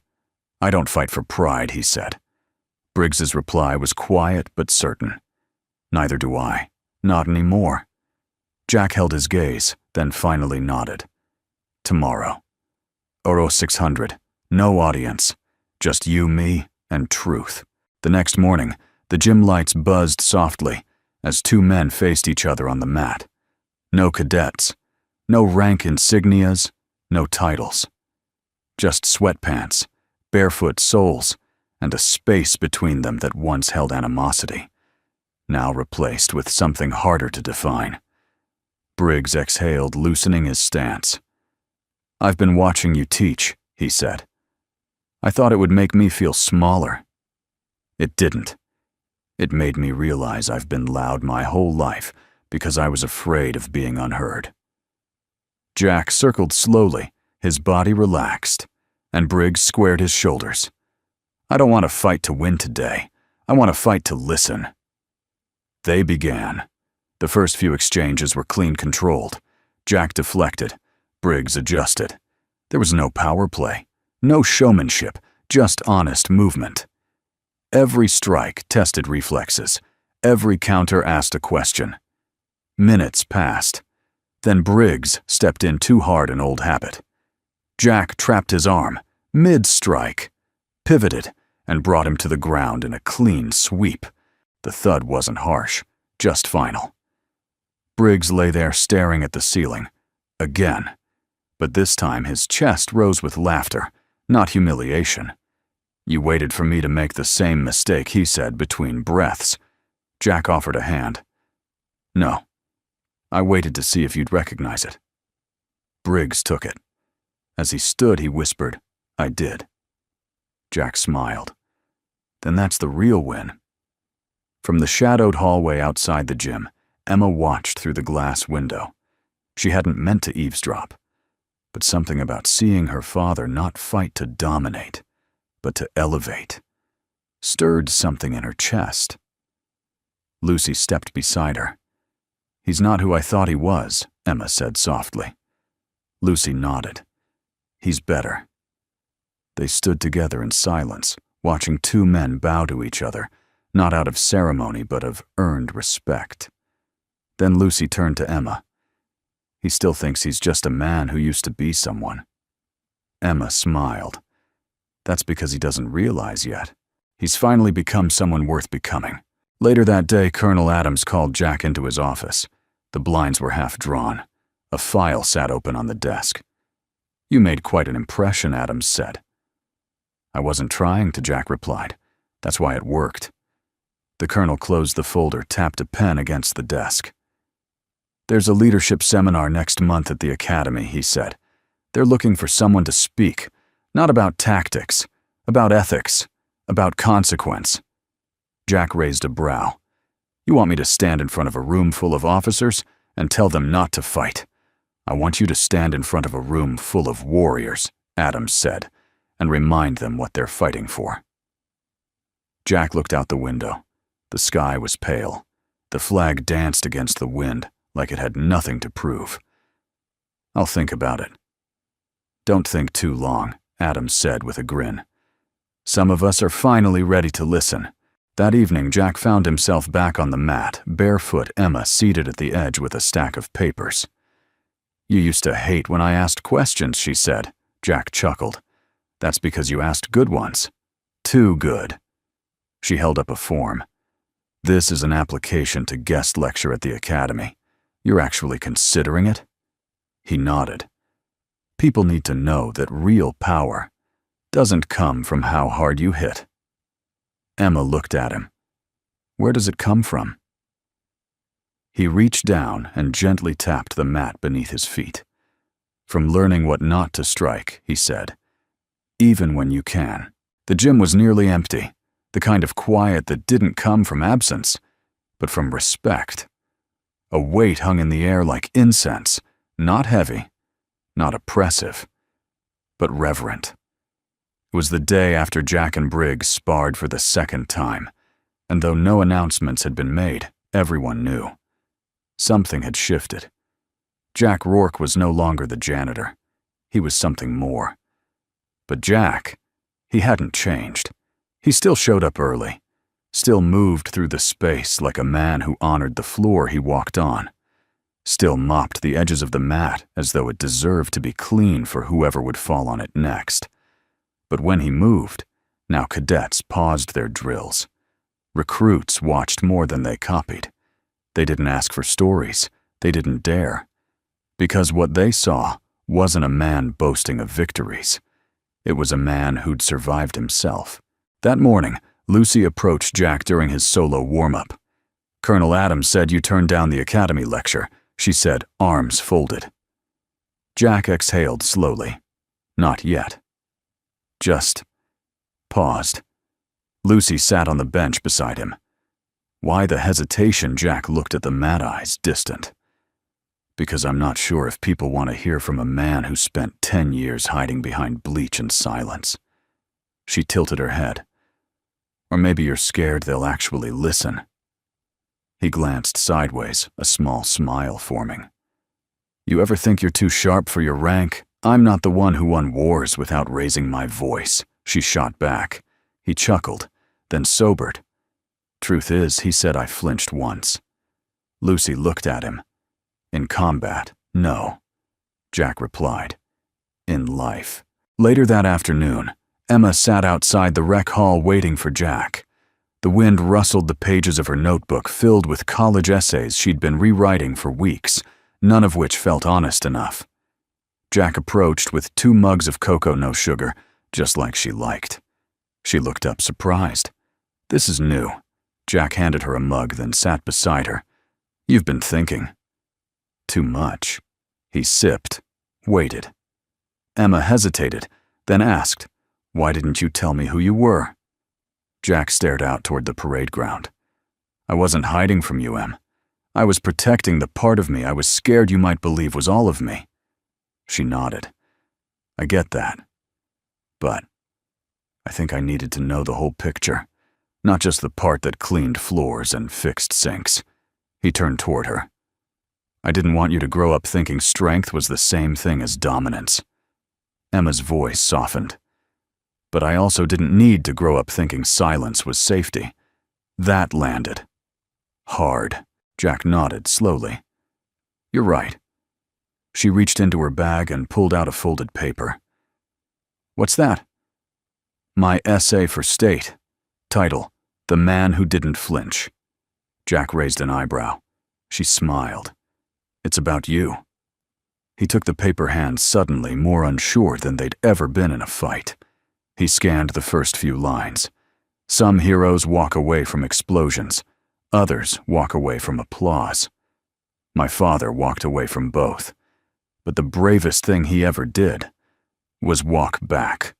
I don't fight for pride, he said. Briggs's reply was quiet but certain. Neither do I. Not anymore. Jack held his gaze, then finally nodded. Tomorrow. Oro 600. No audience. Just you, me, and truth. The next morning, the gym lights buzzed softly as two men faced each other on the mat. No cadets, no rank insignias, no titles. Just sweatpants, barefoot soles, and a space between them that once held animosity, now replaced with something harder to define. Briggs exhaled, loosening his stance. "I've been watching you teach," he said. "I thought it would make me feel smaller. It didn't. It made me realize I've been loud my whole life because I was afraid of being unheard." Jack circled slowly, his body relaxed, and Briggs squared his shoulders. "I don't want to fight to win today. I want to fight to listen." They began. The first few exchanges were clean controlled. Jack deflected. Briggs adjusted. There was no power play, no showmanship, just honest movement. Every strike tested reflexes. Every counter asked a question. Minutes passed. Then Briggs stepped in too hard an old habit. Jack trapped his arm, mid-strike, pivoted, and brought him to the ground in a clean sweep. The thud wasn't harsh, just final. Briggs lay there staring at the ceiling, again. But this time his chest rose with laughter, not humiliation. "You waited for me to make the same mistake," he said between breaths. Jack offered a hand. "No. I waited to see if you'd recognize it." Briggs took it. As he stood, he whispered, "I did." Jack smiled. "Then that's the real win." From the shadowed hallway outside the gym, Emma watched through the glass window. She hadn't meant to eavesdrop, but something about seeing her father not fight to dominate, but to elevate, stirred something in her chest. Lucy stepped beside her. "He's not who I thought he was," Emma said softly. Lucy nodded. "He's better." They stood together in silence, watching two men bow to each other, not out of ceremony but of earned respect. Then Lucy turned to Emma. "He still thinks he's just a man who used to be someone." Emma smiled. "That's because he doesn't realize yet. He's finally become someone worth becoming." Later that day, Colonel Adams called Jack into his office. The blinds were half drawn. A file sat open on the desk. "You made quite an impression," Adams said. "I wasn't trying to," Jack replied. "That's why it worked." The colonel closed the folder, tapped a pen against the desk. "There's a leadership seminar next month at the academy," he said. "They're looking for someone to speak, not about tactics, about ethics, about consequence." Jack raised a brow. "You want me to stand in front of a room full of officers and tell them not to fight? I want you to stand in front of a room full of warriors," Adams said, "and remind them what they're fighting for." Jack looked out the window. The sky was pale. The flag danced against the wind like it had nothing to prove. "I'll think about it." "Don't think too long," Adams said with a grin. "Some of us are finally ready to listen." That evening, Jack found himself back on the mat, barefoot, Emma seated at the edge with a stack of papers. "You used to hate when I asked questions," she said. Jack chuckled. "That's because you asked good ones. Too good." She held up a form. "This is an application to guest lecture at the academy. You're actually considering it?" He nodded. "People need to know that real power doesn't come from how hard you hit." Emma looked at him. "Where does it come from?" He reached down and gently tapped the mat beneath his feet. "From learning what not to strike," he said. "Even when you can." The gym was nearly empty, the kind of quiet that didn't come from absence, but from respect. A weight hung in the air like incense, not heavy, not oppressive, but reverent. It was the day after Jack and Briggs sparred for the second time, and though no announcements had been made, everyone knew. Something had shifted. Jack Rourke was no longer the janitor. He was something more. But Jack, he hadn't changed. He still showed up early, still moved through the space like a man who honored the floor he walked on, still mopped the edges of the mat as though it deserved to be clean for whoever would fall on it next. But when he moved, Now cadets paused their drills. Recruits watched more than they copied. They didn't ask for stories. They didn't dare. Because what they saw wasn't a man boasting of victories. It was a man who'd survived himself. That morning, Lucy approached Jack during his solo warm-up. "Colonel Adams said you turned down the academy lecture," she said, arms folded. Jack exhaled slowly. Not yet. Just paused. Lucy sat on the bench beside him. Why the hesitation? Jack looked at the mad eyes, distant. "Because I'm not sure if people want to hear from a man who spent 10 years hiding behind bleach and silence." She tilted her head. "Or maybe you're scared they'll actually listen." He glanced sideways, a small smile forming. "You ever think you're too sharp for your rank? I'm not the one who won wars without raising my voice," she shot back. He chuckled, then sobered. "Truth is," he said, "I flinched once." Lucy looked at him. "In combat, no," Jack replied. "In life." Later that afternoon, Emma sat outside the rec hall waiting for Jack. The wind rustled the pages of her notebook filled with college essays she'd been rewriting for weeks, none of which felt honest enough. Jack approached with 2 mugs of cocoa, no sugar, just like she liked. She looked up surprised. "This is new." Jack handed her a mug, then sat beside her. "You've been thinking." "Too much." He sipped, waited. Emma hesitated, then asked, "Why didn't you tell me who you were?" Jack stared out toward the parade ground. "I wasn't hiding from you, Em. I was protecting the part of me I was scared you might believe was all of me." She nodded. "I get that. But I think I needed to know the whole picture, not just the part that cleaned floors and fixed sinks." He turned toward her. "I didn't want you to grow up thinking strength was the same thing as dominance." Emma's voice softened. "But I also didn't need to grow up thinking silence was safety." That landed. Hard. Jack nodded slowly. "You're right." She reached into her bag and pulled out a folded paper. "What's that?" "My essay for state. Title, The Man Who Didn't Flinch." Jack raised an eyebrow. She smiled. "It's about you." He took the paper hand suddenly, more unsure than they'd ever been in a fight. He scanned the first few lines. Some heroes walk away from explosions. Others walk away from applause. My father walked away from both. But the bravest thing he ever did was walk back.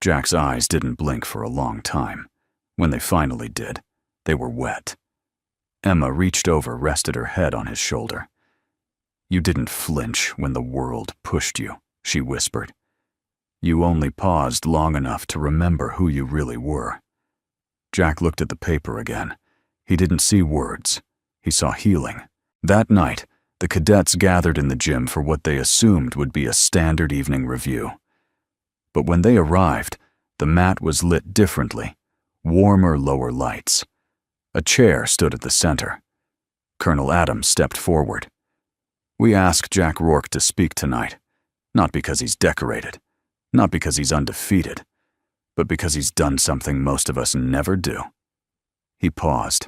Jack's eyes didn't blink for a long time. When they finally did, they were wet. Emma reached over, rested her head on his shoulder. "You didn't flinch when the world pushed you," she whispered. "You only paused long enough to remember who you really were." Jack looked at the paper again. He didn't see words. He saw healing. That night, the cadets gathered in the gym for what they assumed would be a standard evening review. But when they arrived, the mat was lit differently, warmer lower lights. A chair stood at the center. Colonel Adams stepped forward. "We asked Jack Rourke to speak tonight, not because he's decorated, not because he's undefeated, but because he's done something most of us never do." He paused.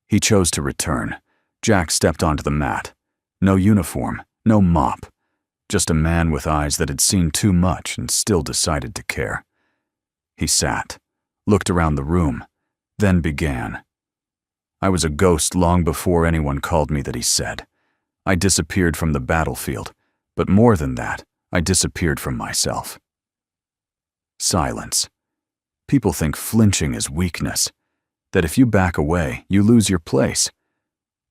He chose to return. Jack stepped onto the mat. No uniform, no mop. Just a man with eyes that had seen too much and still decided to care. He sat, looked around the room, then began. "I was a ghost long before anyone called me that," he said. "I disappeared from the battlefield, but more than that, I disappeared from myself." Silence. People think flinching is weakness, that if you back away, you lose your place.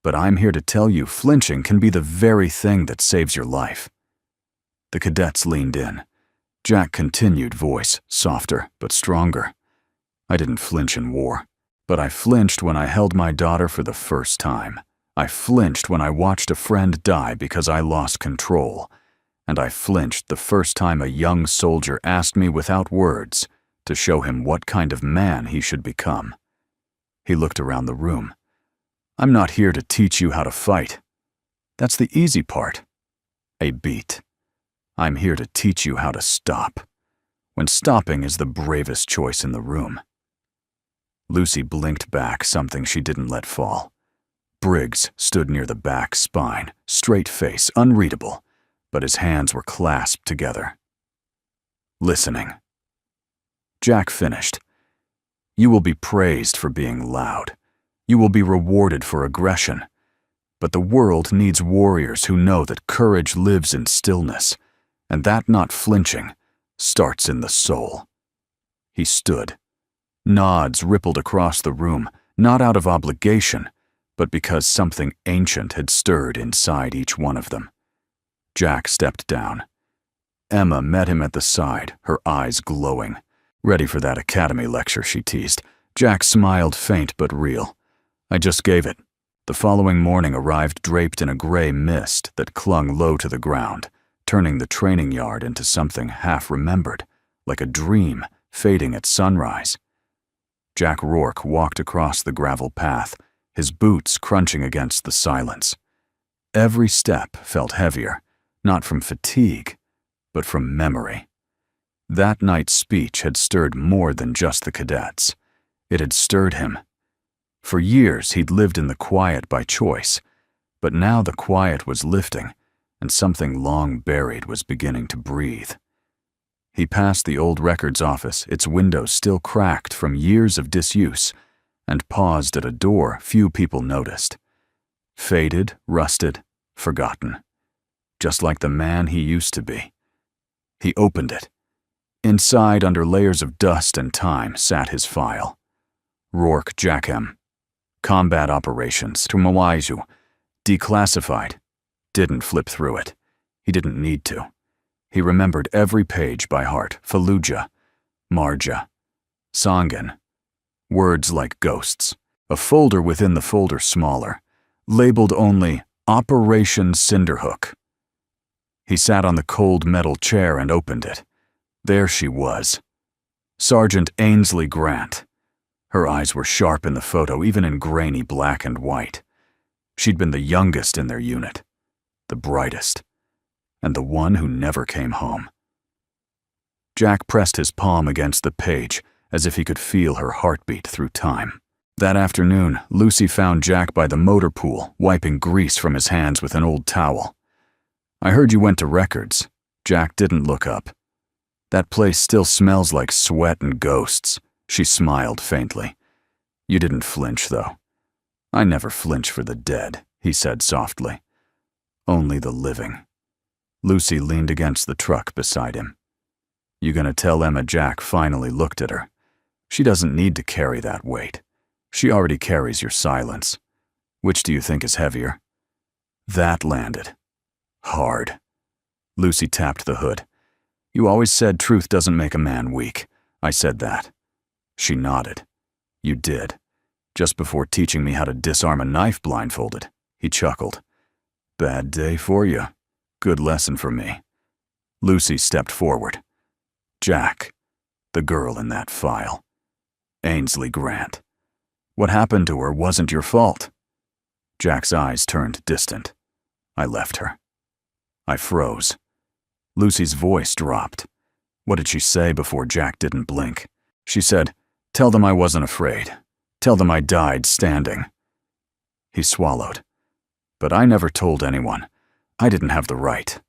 But I'm here to tell you flinching can be the very thing that saves your life. The cadets leaned in. Jack continued, voice softer but stronger. "I didn't flinch in war, but I flinched when I held my daughter for the first time. I flinched when I watched a friend die because I lost control. And I flinched the first time a young soldier asked me without words to show him what kind of man he should become." He looked around the room. "I'm not here to teach you how to fight. That's the easy part. A beat. I'm here to teach you how to stop. when stopping is the bravest choice in the room. Lucy blinked back something she didn't let fall. Briggs stood near the back spine, straight face, unreadable, but his hands were clasped together. Listening. Jack finished. You will be praised for being loud. You will be rewarded for aggression. But the world needs warriors who know that courage lives in stillness, and that not flinching starts in the soul. He stood. Nods rippled across the room, not out of obligation, but because something ancient had stirred inside each one of them. Jack stepped down. Emma met him at the side, her eyes glowing. Ready for that academy lecture, she teased. Jack smiled, faint but real. I just gave it. The following morning arrived draped in a gray mist that clung low to the ground, turning the training yard into something half-remembered, like a dream fading at sunrise. Jack Rourke walked across the gravel path, his boots crunching against the silence. Every step felt heavier, not from fatigue, but from memory. That night's speech had stirred more than just the cadets. It had stirred him. For years he'd lived in the quiet by choice, but now the quiet was lifting, and something long buried was beginning to breathe. He passed the old records office, its windows still cracked from years of disuse, and paused at a door few people noticed. Faded, rusted, forgotten. Just like the man he used to be. He opened it. Inside, under layers of dust and time, sat his file. Rourke Jackham. Combat Operations, Tumawaizu. Declassified. Didn't flip through it. He didn't need to. He remembered every page by heart. Fallujah. Marja. Sangan. Words like ghosts. A folder within the folder smaller, labeled only Operation Cinderhook. He sat on the cold metal chair and opened it. There she was. Sergeant Ainsley Grant. Her eyes were sharp in the photo, even in grainy black and white. She'd been the youngest in their unit, the brightest, and the one who never came home. Jack pressed his palm against the page, as if he could feel her heartbeat through time. That afternoon, Lucy found Jack by the motor pool, wiping grease from his hands with an old towel. I heard you went to records. Jack didn't look up. That place still smells like sweat and ghosts. She smiled faintly. You didn't flinch, though. I never flinch for the dead, he said softly. Only the living. Lucy leaned against the truck beside him. You gonna tell Emma Jack finally looked at her? She doesn't need to carry that weight. She already carries your silence. Which do you think is heavier? That landed. Hard. Lucy tapped the hood. You always said truth doesn't make a man weak. I said that. She nodded. You did. Just before teaching me how to disarm a knife blindfolded. He chuckled. Bad day for you. Good lesson for me. Lucy stepped forward. Jack, the girl in that file. Ainsley Grant. What happened to her wasn't your fault. Jack's eyes turned distant. I left her. I froze. Lucy's voice dropped. What did she say before Jack didn't blink? She said, Tell them I wasn't afraid. Tell them I died standing. He swallowed. But I never told anyone. I didn't have the right.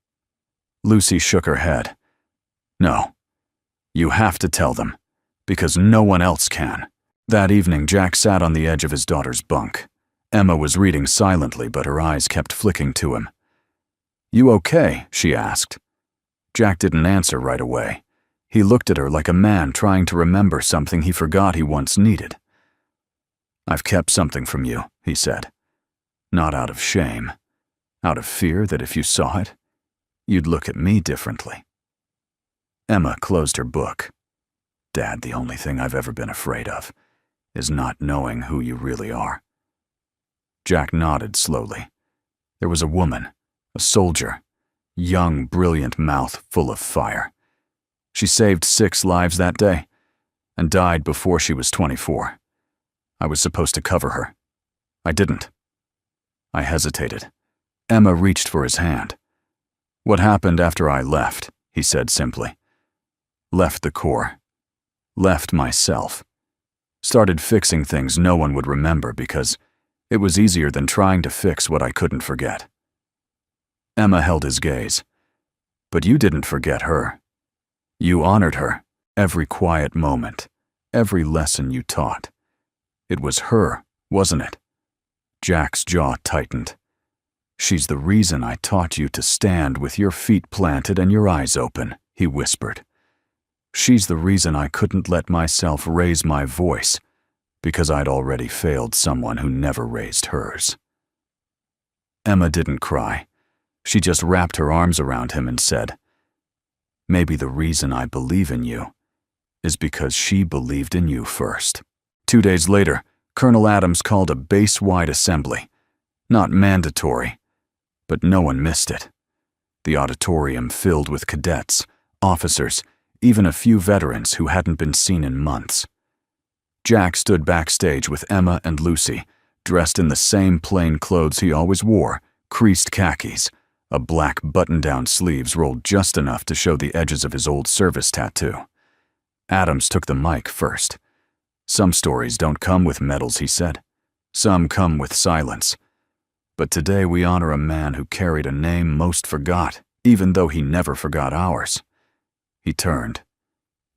Lucy shook her head. No. You have to tell them, because no one else can. That evening, Jack sat on the edge of his daughter's bunk. Emma was reading silently, but her eyes kept flicking to him. You okay? She asked. Jack didn't answer right away. He looked at her like a man trying to remember something he forgot he once needed. I've kept something from you, he said. Not out of shame. Out of fear that if you saw it, you'd look at me differently. Emma closed her book. Dad, the only thing I've ever been afraid of is not knowing who you really are. Jack nodded slowly. There was a woman, a soldier, young, brilliant mouth full of fire. She saved 6 lives that day and died before she was 24. I was supposed to cover her. I didn't. I hesitated. Emma reached for his hand. What happened after I left, he said simply. Left the Corps. Left myself. Started fixing things no one would remember because it was easier than trying to fix what I couldn't forget. Emma held his gaze. But you didn't forget her. You honored her, every quiet moment, every lesson you taught. It was her, wasn't it? Jack's jaw tightened. She's the reason I taught you to stand with your feet planted and your eyes open, he whispered. She's the reason I couldn't let myself raise my voice, because I'd already failed someone who never raised hers. Emma didn't cry. She just wrapped her arms around him and said, "Maybe the reason I believe in you is because she believed in you first." 2 days later, Colonel Adams called a base-wide assembly. Not mandatory, but no one missed it. The auditorium filled with cadets, officers, even a few veterans who hadn't been seen in months. Jack stood backstage with Emma and Lucy, dressed in the same plain clothes he always wore, creased khakis, a black button-down sleeves rolled just enough to show the edges of his old service tattoo. Adams took the mic first. "Some stories don't come with medals," he said. "Some come with silence. But today we honor a man who carried a name most forgot, even though he never forgot ours." He turned.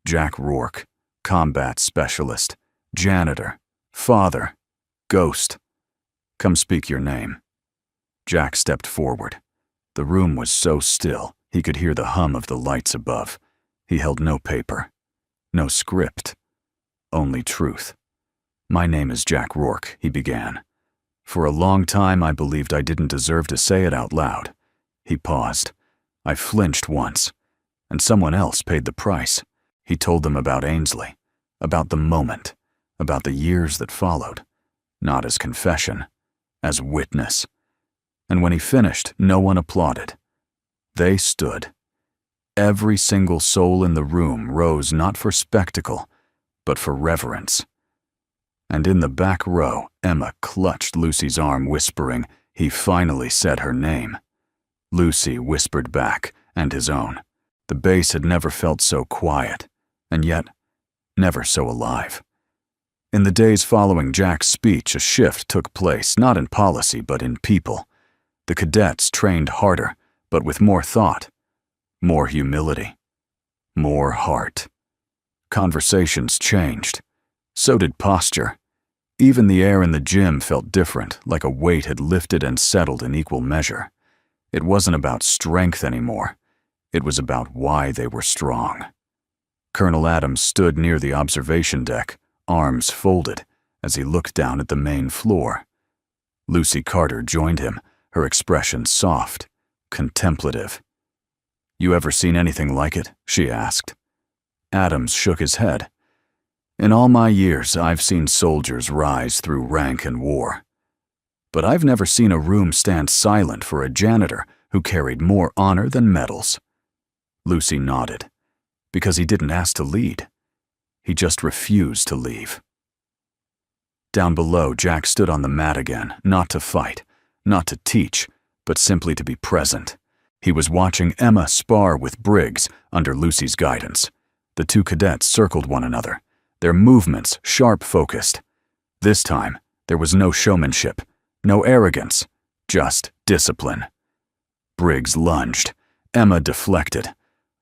Jack Rourke, combat specialist, janitor, father, ghost. "Come speak your name." Jack stepped forward. The room was so still, he could hear the hum of the lights above. He held no paper, no script, only truth. "My name is Jack Rourke," he began. "For a long time I believed I didn't deserve to say it out loud." He paused. "I flinched once, and someone else paid the price." He told them about Ainsley, about the moment, about the years that followed, not as confession, as witness. And when he finished, no one applauded. They stood. Every single soul in the room rose not for spectacle, but for reverence. And in the back row, Emma clutched Lucy's arm, whispering, "He finally said her name." Lucy whispered back, and his own. The base had never felt so quiet, and yet never so alive. In the days following Jack's speech, a shift took place, not in policy, but in people. The cadets trained harder, but with more thought, more humility, more heart. Conversations changed. So did posture. Even the air in the gym felt different, like a weight had lifted and settled in equal measure. It wasn't about strength anymore. It was about why they were strong. Colonel Adams stood near the observation deck, arms folded, as he looked down at the main floor. Lucy Carter joined him, her expression soft, contemplative. "You ever seen anything like it?" she asked. Adams shook his head. "In all my years, I've seen soldiers rise through rank and war. But I've never seen a room stand silent for a janitor who carried more honor than medals." Lucy nodded, because he didn't ask to lead. He just refused to leave. Down below, Jack stood on the mat again, not to fight, not to teach, but simply to be present. He was watching Emma spar with Briggs under Lucy's guidance. The two cadets circled one another, their movements sharp-focused. This time, there was no showmanship, no arrogance, just discipline. Briggs lunged. Emma deflected.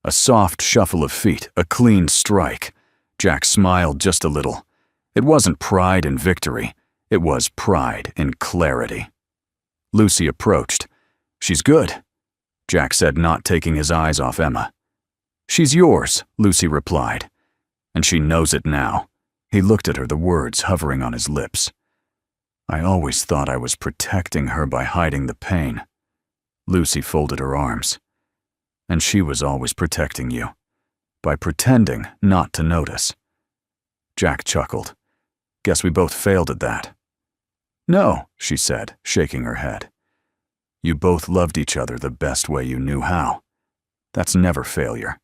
A soft shuffle of feet, a clean strike. Jack smiled just a little. It wasn't pride in victory. It was pride in clarity. Lucy approached. "She's good," Jack said, not taking his eyes off Emma. "She's yours," Lucy replied. "And she knows it now." He looked at her, the words hovering on his lips. "I always thought I was protecting her by hiding the pain." Lucy folded her arms. "And she was always protecting you, by pretending not to notice." Jack chuckled. "Guess we both failed at that." "No," she said, shaking her head. "You both loved each other the best way you knew how. That's never failure."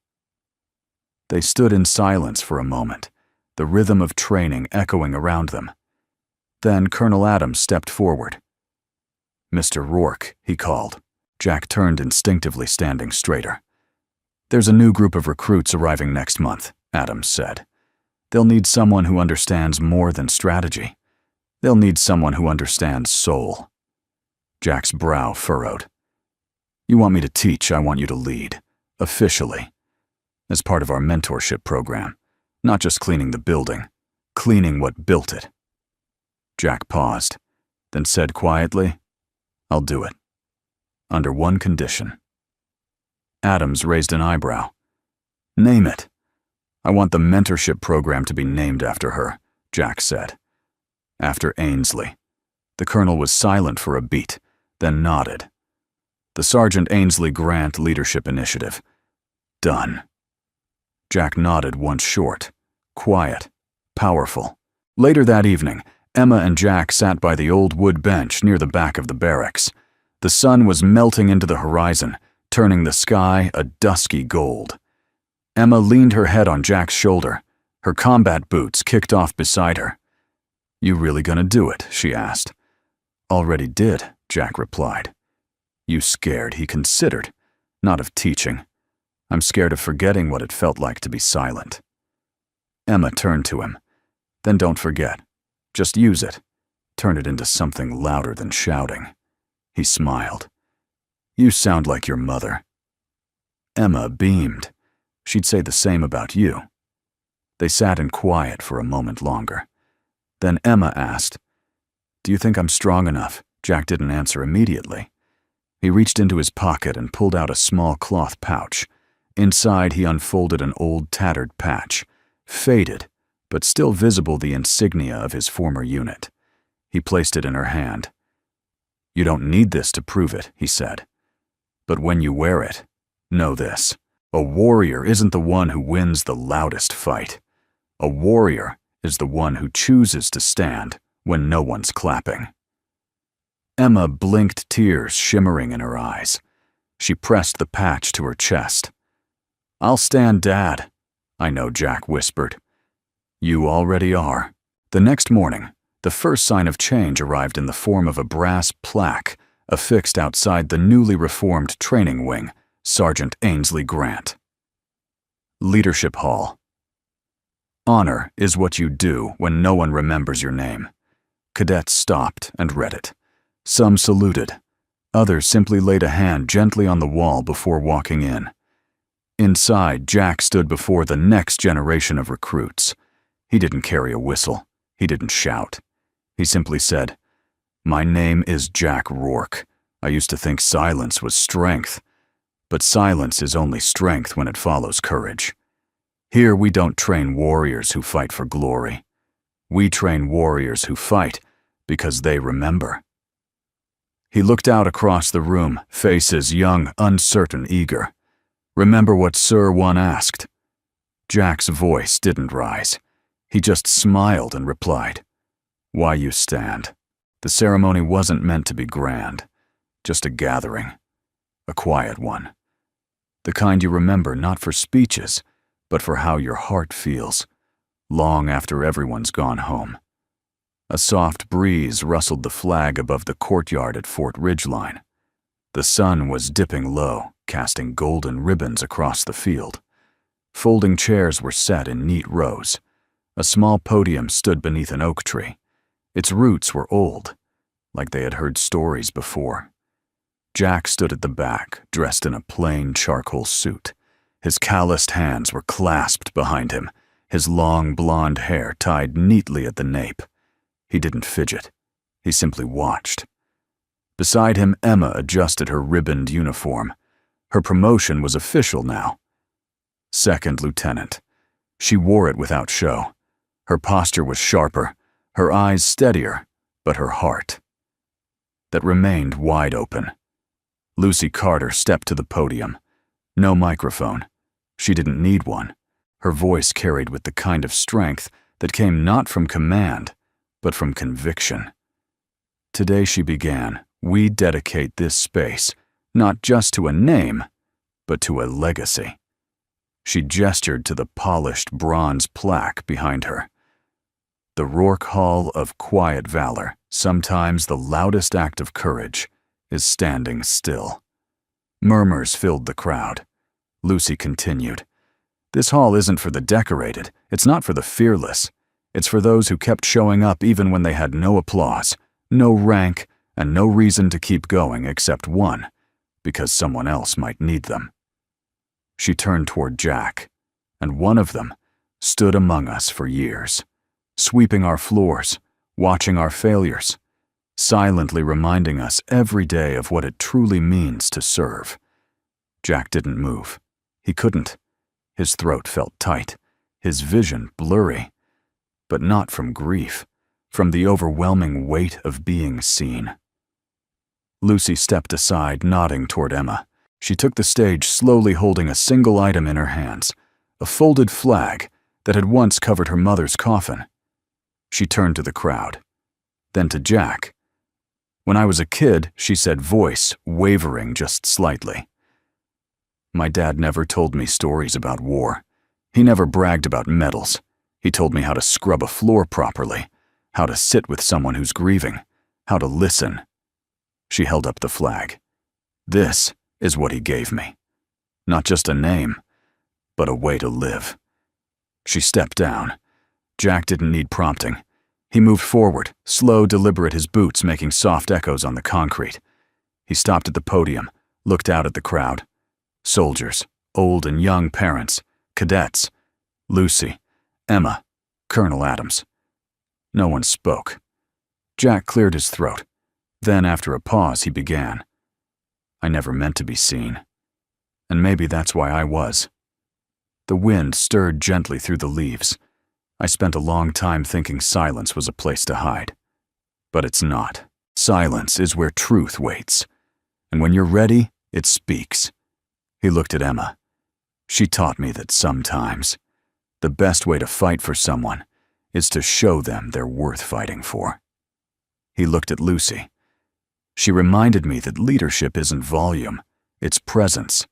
They stood in silence for a moment, the rhythm of training echoing around them. Then Colonel Adams stepped forward. "Mr. Rourke," he called. Jack turned instinctively, standing straighter. There's a new group of recruits arriving next month, Adams said. They'll need someone who understands more than strategy. They'll need someone who understands soul. Jack's brow furrowed. You want me to teach, I want you to lead. Officially. As part of our mentorship program. Not just cleaning the building. Cleaning what built it. Jack paused, then said quietly, I'll do it. Under one condition. Adams raised an eyebrow. Name it. I want the mentorship program to be named after her, Jack said. After Ainsley. The colonel was silent for a beat, then nodded. The Sergeant Ainsley Grant Leadership Initiative. Done. Jack nodded once short, quiet, powerful. Later that evening, Emma and Jack sat by the old wood bench near the back of the barracks. The sun was melting into the horizon, turning the sky a dusky gold. Emma leaned her head on Jack's shoulder, her combat boots kicked off beside her. You really gonna do it? She asked. Already did, Jack replied. You scared, he considered. Not of teaching. I'm scared of forgetting what it felt like to be silent. Emma turned to him. Then don't forget. Just use it. Turn it into something louder than shouting. He smiled. You sound like your mother. Emma beamed. She'd say the same about you. They sat in quiet for a moment longer. Then Emma asked, Do you think I'm strong enough? Jack didn't answer immediately. He reached into his pocket and pulled out a small cloth pouch. Inside, he unfolded an old tattered patch, faded, but still visible the insignia of his former unit. He placed it in her hand. You don't need this to prove it, he said. But when you wear it, know this. A warrior isn't the one who wins the loudest fight. A warrior is the one who chooses to stand when no one's clapping. Emma blinked, tears shimmering in her eyes. She pressed the patch to her chest. I'll stand, Dad. I know, Jack whispered. You already are. The next morning, the first sign of change arrived in the form of a brass plaque affixed outside the newly reformed training wing, Sergeant Ainsley Grant. Leadership Hall. Honor is what you do when no one remembers your name. Cadets stopped and read it. Some saluted. Others simply laid a hand gently on the wall before walking in. Inside, Jack stood before the next generation of recruits. He didn't carry a whistle. He didn't shout. He simply said, My name is Jack Rourke. I used to think silence was strength. But silence is only strength when it follows courage. Here we don't train warriors who fight for glory. We train warriors who fight because they remember. He looked out across the room, faces young, uncertain, eager. Remember what Sir One asked? Jack's voice didn't rise. He just smiled and replied, Why you stand. The ceremony wasn't meant to be grand, just a gathering, a quiet one. The kind you remember not for speeches, but for how your heart feels, long after everyone's gone home. A soft breeze rustled the flag above the courtyard at Fort Ridgeline. The sun was dipping low, casting golden ribbons across the field. Folding chairs were set in neat rows. A small podium stood beneath an oak tree. Its roots were old, like they had heard stories before. Jack stood at the back, dressed in a plain charcoal suit. His calloused hands were clasped behind him, his long blonde hair tied neatly at the nape. He didn't fidget. He simply watched. Beside him, Emma adjusted her ribboned uniform. Her promotion was official now. Second lieutenant. She wore it without show. Her posture was sharper, her eyes steadier, but her heart, that remained wide open. Lucy Carter stepped to the podium. No microphone. She didn't need one. Her voice carried with the kind of strength that came not from command, but from conviction. Today she began, we dedicate this space, not just to a name, but to a legacy. She gestured to the polished bronze plaque behind her. The Rourke Hall of Quiet Valor, sometimes the loudest act of courage, is standing still. Murmurs filled the crowd. Lucy continued. This hall isn't for the decorated, it's not for the fearless. It's for those who kept showing up even when they had no applause, no rank, and no reason to keep going except one, because someone else might need them. She turned toward Jack, and one of them stood among us for years, sweeping our floors, watching our failures, silently reminding us every day of what it truly means to serve. Jack didn't move. He couldn't. His throat felt tight, his vision blurry, but not from grief, from the overwhelming weight of being seen. Lucy stepped aside, nodding toward Emma. She took the stage, slowly holding a single item in her hands, a folded flag that had once covered her mother's coffin. She turned to the crowd, then to Jack. When I was a kid, she said, voice wavering just slightly. My dad never told me stories about war. He never bragged about medals. He told me how to scrub a floor properly, how to sit with someone who's grieving, how to listen. She held up the flag. This is what he gave me. Not just a name, but a way to live. She stepped down. Jack didn't need prompting. He moved forward, slow, deliberate, his boots making soft echoes on the concrete. He stopped at the podium, looked out at the crowd. Soldiers, old and young parents, cadets, Lucy, Emma, Colonel Adams. No one spoke. Jack cleared his throat. Then, after a pause, he began. I never meant to be seen. And maybe that's why I was. The wind stirred gently through the leaves. I spent a long time thinking silence was a place to hide. But it's not. Silence is where truth waits. And when you're ready, it speaks. He looked at Emma. She taught me that sometimes the best way to fight for someone is to show them they're worth fighting for. He looked at Lucy. She reminded me that leadership isn't volume, it's presence.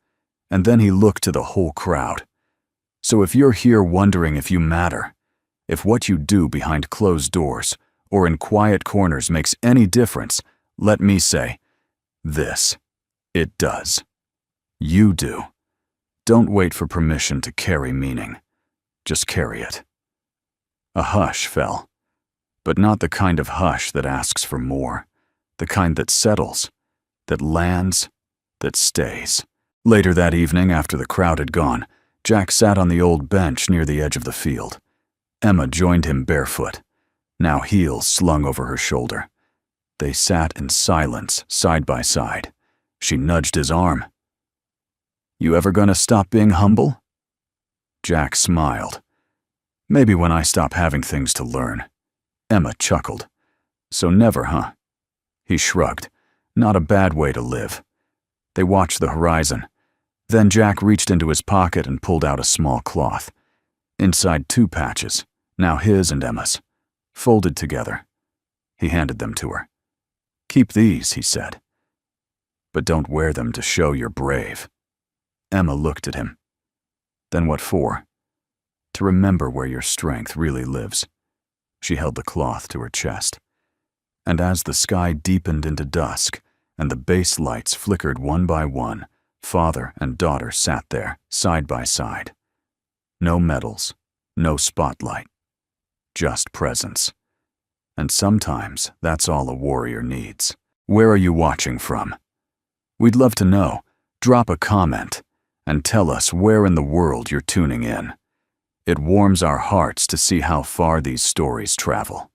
And then he looked to the whole crowd. So if you're here wondering if you matter, if what you do behind closed doors or in quiet corners makes any difference, let me say, this, it does. You do. Don't wait for permission to carry meaning. Just carry it. A hush fell, but not the kind of hush that asks for more, the kind that settles, that lands, that stays. Later that evening, after the crowd had gone, Jack sat on the old bench near the edge of the field. Emma joined him barefoot, now heels slung over her shoulder. They sat in silence, side by side. She nudged his arm. You ever gonna stop being humble? Jack smiled. Maybe when I stop having things to learn. Emma chuckled. So never, huh? He shrugged. Not a bad way to live. They watched the horizon. Then Jack reached into his pocket and pulled out a small cloth. Inside 2 patches, now his and Emma's, folded together. He handed them to her. Keep these, he said. But don't wear them to show you're brave. Emma looked at him. Then what for? To remember where your strength really lives. She held the cloth to her chest. And as the sky deepened into dusk and the base lights flickered one by one, father and daughter sat there, side by side. No medals, no spotlight, just presence. And sometimes that's all a warrior needs. Where are you watching from? We'd love to know. Drop a comment and tell us where in the world you're tuning in. It warms our hearts to see how far these stories travel.